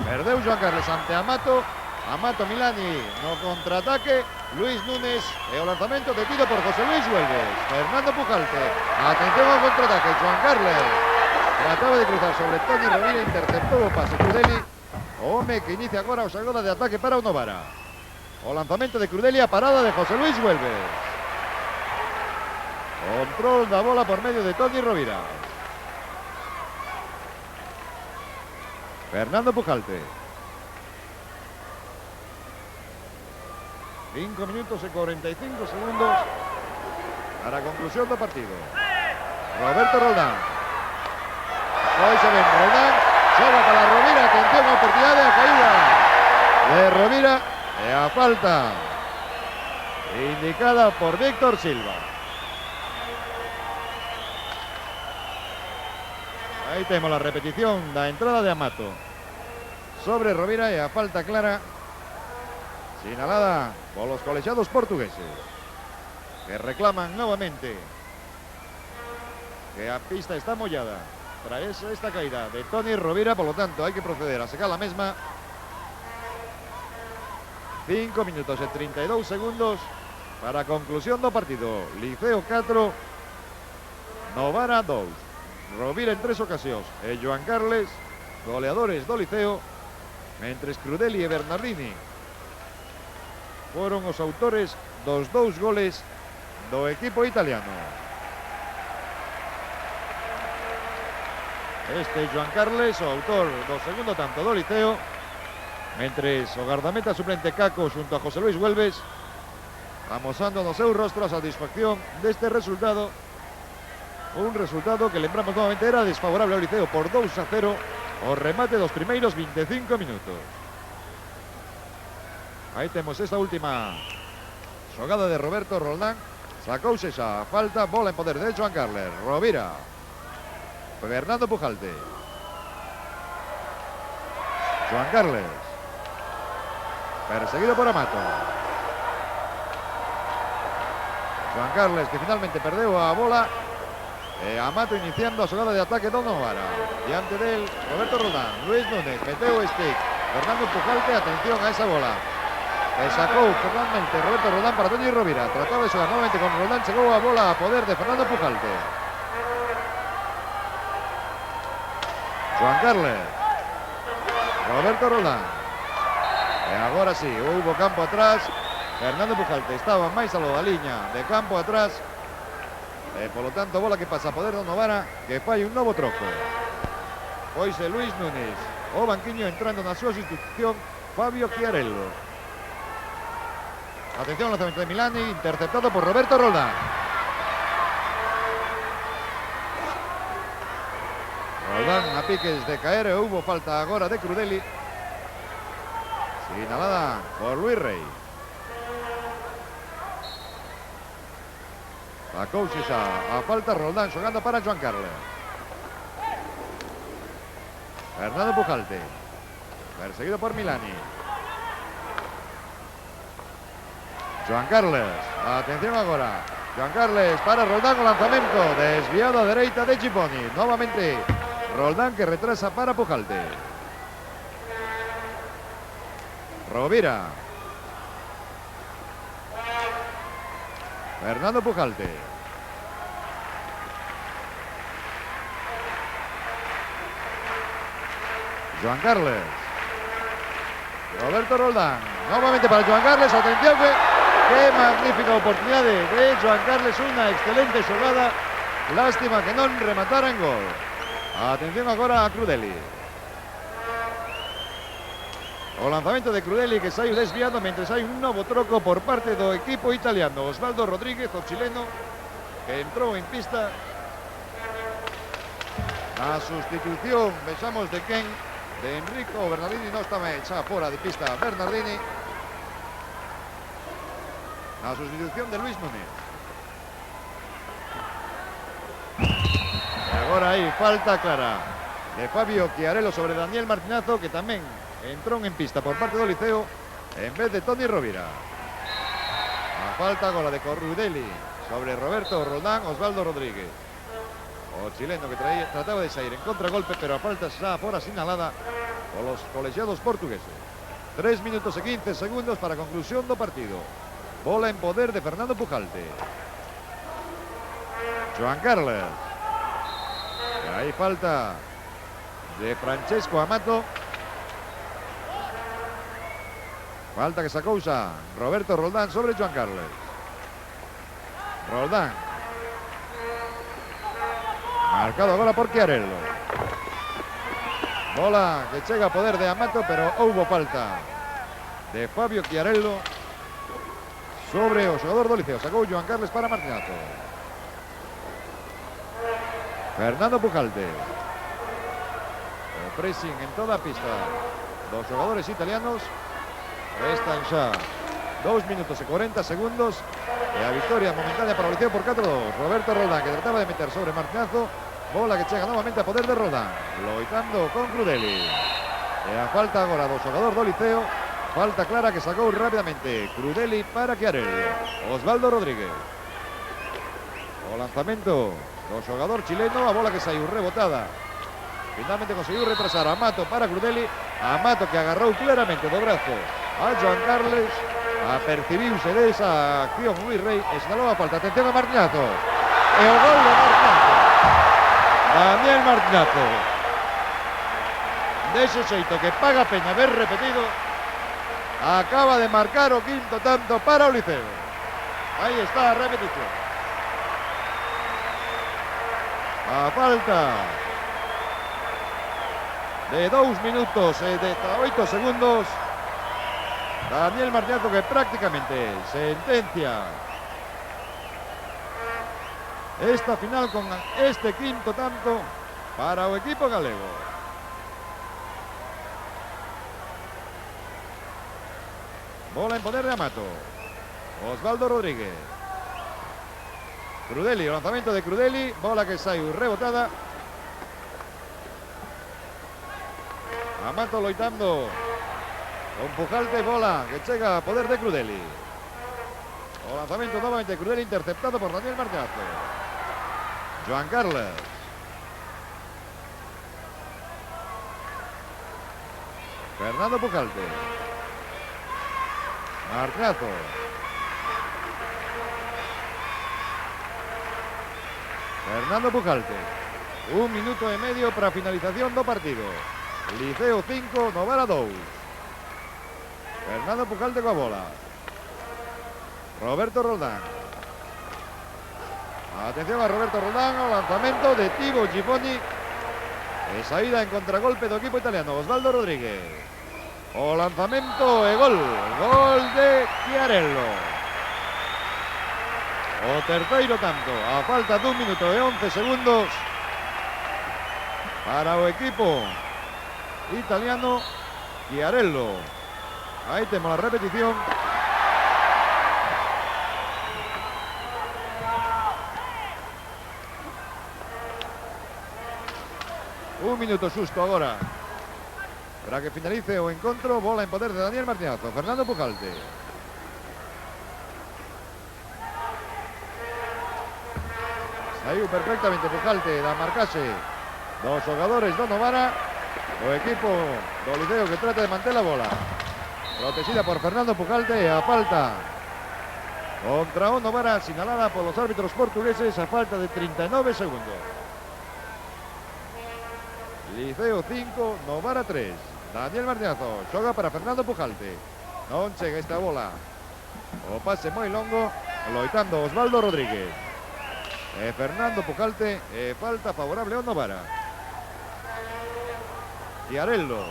Perdeu Joan Carles ante Amato. Amato Milani no contraataque. Luis Núñez e o lanzamento detido por José Luis Huelves. Fernando Pujalte. Atención ao contraataque. Joan Carles trataba de cruzar sobre Toni Rovira. Interceptou o pase Crudeli. O home que inicia agora o xogada de ataque para o Novara. O lanzamento de Crudeli a parada de José Luis Huelves. Control da bola por medio de Toni Rovira. Fernando Pujalte. 5 minutos e 45 segundos para a conclusión do partido. Roberto Roldán. Hoy se ve Roldán. Xoga para Rovira. Atención a oportunidade, a caída de Rovira e a falta indicada por Víctor Silva. Aí temos a repetición da entrada de Amato sobre Rovira e a falta clara sinalada por los colegiados portugueses, que reclaman nuevamente que a pista está mollada tras esta caída de Toni Rovira, por lo tanto hay que proceder a secar la misma. 5 minutos e 32 segundos para a conclusión do partido. Liceo 4, Novara 2. Rovira en 3 ocasións e Joan Carles, goleadores do Liceo, mentres Crudeli e Bernardini foron os autores dos 2 goles do equipo italiano. Este Joan Carles, o autor do segundo tanto do Liceo, mentres o gardameta suplente Caco xunto a José Luis Huelves amosando no seu rostro a satisfacción deste resultado. Un resultado que, lembramos novamente, era desfavorable ao Liceo por 2-0 o remate dos primeiros 25 minutos. Aí temos esta última xogada de Roberto Roldán. Sacouse xa a falta, bola en poder de Joan Carles. Rovira. Fernando Pujalte. Joan Carles. Perseguido por Amato. Joan Carles, que finalmente perdeu a bola. Amato iniciando a xogada de ataque do Novara. Diante del Roberto Roldán. Luis Núñez meteu o stick. Fernando Pujalte, atención a esa bola. Sacou finalmente Roberto Roldán para Toni Rovira. Trataba de xogar novamente con Roldán. Chegou a bola a poder de Fernando Pujalte. Joan Carles. Roberto Roldán. E agora sí, houbo campo atrás. Fernando Pujalte estaba máis a lo da liña de campo atrás. E polo tanto, bola que pasa a poder do Novara, que fai un novo troco. Pois Luis Núñez, o banquiño, entrando na súa sustitución Fabio Chiarello. Atención al lanzamiento de Milani, interceptado por Roberto Roldán. Roldán a piques de caer, hubo falta agora de Crudeli. Sinalada por Luis Rey. Sacouse xa a falta Roldán, xogando para Joan Carles. Fernando Pujalte. Perseguido por Milani. Joan Carles, atención agora. Joan Carles para Roldán, o lanzamento desviado a dereita de Cicconi. Novamente Roldán, que retrasa para Pujalte. Rovira. Fernando Pujalte. Joan Carles. Roberto Roldán. Novamente para Joan Carles. Atención que... Qué magnífica oportunidad de Joan Carles, una excelente xogada Lástima que non rematara en gol. Atención agora a Crudeli. O lanzamento de Crudeli que saiu desviado mentre hai un novo troco por parte do equipo italiano. Osvaldo Rodríguez, o chileno, que entrou en pista. A sustitución, vexamos de quen, de Enrico Bernardini, non estaba xa fora de pista Bernardini. A sustitución de Luis Núñez. E agora aí falta clara de Fabio Chiarello sobre Daniel Martinazo, que tamén entrou en pista por parte do Liceo en vez de Toni Rovira. A falta agora de Crudeli sobre Roberto Roldán, Osvaldo Rodríguez. O chileno que trataba de sair en contragolpe, pero a falta xa fora sinalada polos colegiados portugueses. 3 minutos e 15 segundos para a conclusión do partido. Bola en poder de Fernando Pujalte. Joan Carles. E aí falta de Francesco Amato. Falta que sacou xa Roberto Roldán sobre Joan Carles. Roldán. Marcado agora por Chiarello. Bola que chega a poder de Amato, pero houbo falta de Fabio Chiarello sobre o xogador do Liceo. Sacou Joan Carles para Martinazo. Fernando Pujalte. O pressing en toda a pista dos xogadores italianos. Restan xa 2 minutos e 40 segundos e a victoria momentánea para o Liceo por 4-2. Roberto Roldán, que trataba de meter sobre Martinazo. Bola que chega novamente a poder de Roldán, loitando con Crudeli. E a falta agora do xogador do Liceo. Falta clara que sacou rapidamente Crudeli para Chiarello. Osvaldo Rodríguez. O lanzamento do xogador chileno, a bola que saiu rebotada. Finalmente conseguiu retrasar a Amato para Crudeli. Amato que agarrou claramente do brazo a Joan Carles, apercibiuse desa acción Luis Rey e sinalou a falta. Atención a Martinazo. E o gol de Martinazo. Daniel Martinazo. Dese xeito que paga peña ver repetido, acaba de marcar o quinto tanto para o Liceo. Aí está a repetición. A falta de 2 minutos e 18 segundos, Daniel Martinazo que prácticamente sentencia esta final con este quinto tanto para o equipo galego. Bola en poder de Amato. Osvaldo Rodríguez. Crudeli, o lanzamento de Crudeli. Bola que saiu rebotada. Amato loitando con Pujalte, bola que chega a poder de Crudeli. O lanzamento novamente de Crudeli, interceptado por Daniel Martinazo. Joan Carles. Fernando Pujalte. Martinazo. Fernando Pujalte. 1 minuto e medio para a finalización do partido. Liceo 5, Novara 2. Fernando Pujalte coa bola. Roberto Roldán. Atención a Roberto Roldán, o lanzamento de Tibo Giffoni. E saída en contragolpe do equipo italiano, Osvaldo Rodríguez. O lanzamento e gol. Gol de Chiarello. O terceiro tanto, a falta de 1 minuto e 11 segundos para o equipo italiano. Chiarello. Aí temos a repetición. Un minuto xusto agora para que finalice o encontro. Bola en poder de Daniel Martinazo. Fernando Pujalte. Saiu perfectamente Pujalte da marcase dos xogadores do Novara. O equipo do Liceo que trata de manter a bola protegida por Fernando Pujalte. A falta contra o Novara sinalada polos árbitros portugueses a falta de 39 segundos. Liceo 5, Novara 3. Daniel Martinazo xoga para Fernando Pujalte. Non chega esta bola. O pase moi longo, loitando Osvaldo Rodríguez. Fernando Pucalte, falta favorable ao Novara. Chiarello.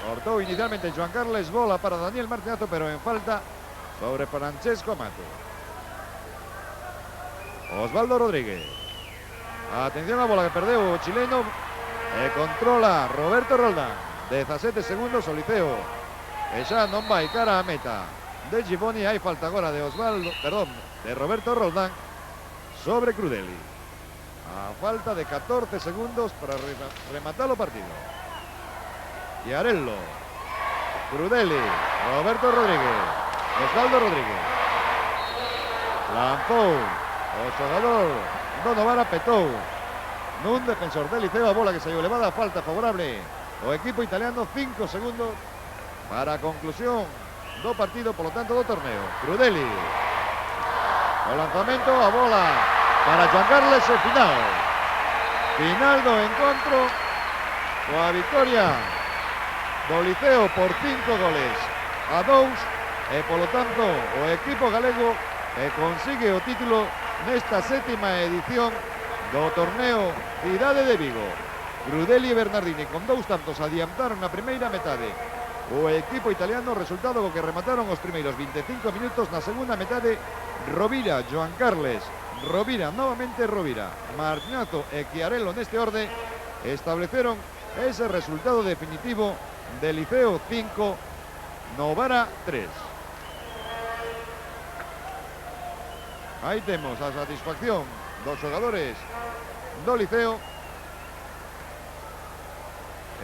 Cortó inicialmente Joan Carles, bola para Daniel Martinazo, pero en falta sobre Francesco Amato. Osvaldo Rodríguez. Atención a bola que perdeu o chileno. Controla Roberto Roldán. 17 segundos o Liceo. E xa non vai cara a meta de Giboni. Hai falta agora de Roberto Roldán sobre Crudeli. A falta de 14 segundos para rematar o partido. Chiarello, Crudeli, Roberto Rodríguez, Osvaldo Rodríguez. Lanzou o xogador do Novara, petou nun defensor del Liceo, a bola que saiu elevada, falta favorable o equipo italiano. 5 segundos para a conclusión do partido, polo tanto do torneo. Crudeli, o lanzamento, a bola para Joan Carles, e final do encontro, coa victoria do Liceo por 5-2, e polo tanto o equipo galego consigue o título nesta 7ª edición do torneo Cidade de Vigo. Crudeli e Bernardini con 2 tantos adiantaron na primeira metade o equipo italiano, resultado co que remataron os primeiros 25 minutos. Na segunda metade, Rovira, Joan Carles, Rovira, novamente Rovira, Martinazo e Chiarello neste orde estableceron ese resultado definitivo de Liceo 5, Novara 3. Aí temos a satisfacción dos xogadores do Liceo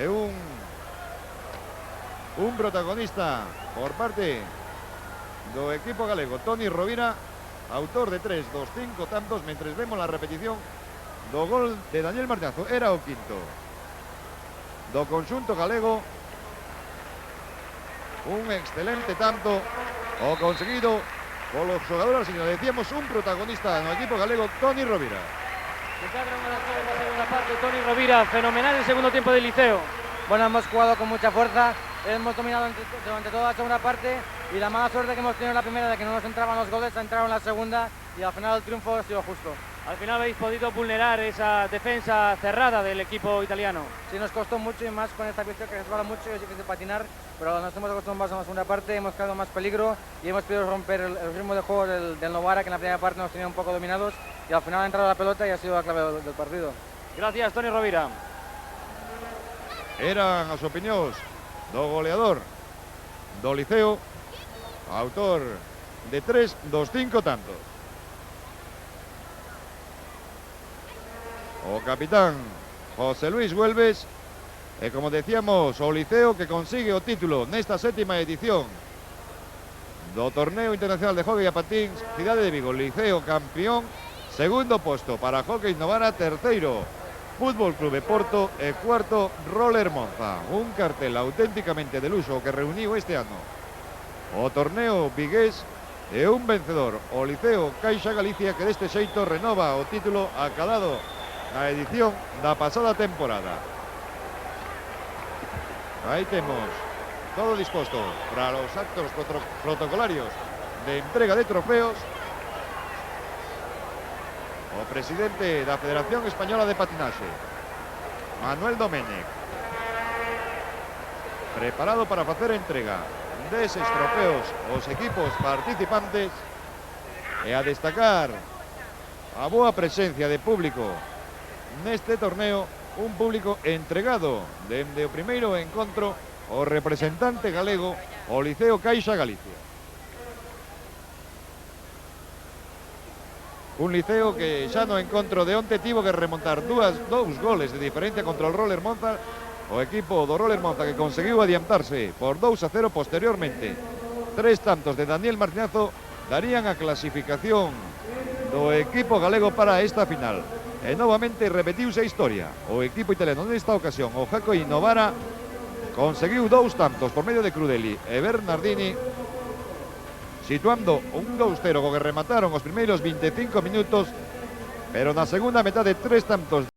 e un protagonista por parte do equipo galego, Toni Rovira, autor de 3 dos 5 tantos, mentres vemos la repetición do gol de Daniel Martinazo. Era o quinto do conxunto galego. Un excelente tanto o conseguido polos xogadores, señor. Decíamos un protagonista no equipo galego, Toni Rovira. La segunda parte, Toni Rovira, fenomenal el segundo tiempo del Liceo. Bueno, hemos jugado con mucha fuerza, hemos dominado durante toda la segunda parte, y la mala suerte que hemos tenido en la primera de que no nos entraban los goles, ha entrado en la segunda, y al final el triunfo ha sido justo. Al final habéis podido vulnerar esa defensa cerrada del equipo italiano. Sí, nos costó mucho, y más con esta cuestión que resbala mucho y es difícil patinar, pero nos hemos acostumbrado a la segunda parte, hemos creado más peligro y hemos podido romper el ritmo de juego del Novara, que en la primera parte nos tenía un poco dominados, y al final ha entrado la pelota y ha sido la clave del partido. Gracias, Toni Rovira. Eran as opinións do goleador do Liceo, autor de 3 dos 5 tantos. O capitán José Luis Güelves, e como decíamos, o Liceo que consigue o título nesta 7ª edición do Torneo Internacional de Hockey a Patins Cidade de Vigo. Liceo campeón, segundo posto para Hockey Novara, terceiro Fútbol Clube Porto e cuarto Roller Monza. Un cartel auténticamente de luxo que reuniu este ano o torneo vigués, e un vencedor, o Liceo Caixa Galicia, que deste xeito renova o título acadado na edición da pasada temporada. Aí temos todo disposto para os actos protocolarios de entrega de trofeos. O presidente da Federación Española de Patinaxe, Manuel Domenech, preparado para facer entrega deses trofeos aos equipos participantes, e a destacar a boa presencia de público neste torneo, un público entregado dende o primeiro encontro o representante galego, o Liceo Caixa Galicia. Un Liceo que xa no encontro de onte tivo que remontar dous goles de diferencia contra o Roller Monza, o equipo do Roller Monza que conseguiu adiantarse por 2-0 posteriormente. 3 tantos de Daniel Martinazo darían a clasificación do equipo galego para esta final. E novamente repetiuse a historia. O equipo italiano nesta ocasión, o Hockey Novara, conseguiu 2 tantos por medio de Crudeli e Bernardini, situando un 2-0 co que remataron os primeiros 25 minutos, pero na segunda metade 3 tantos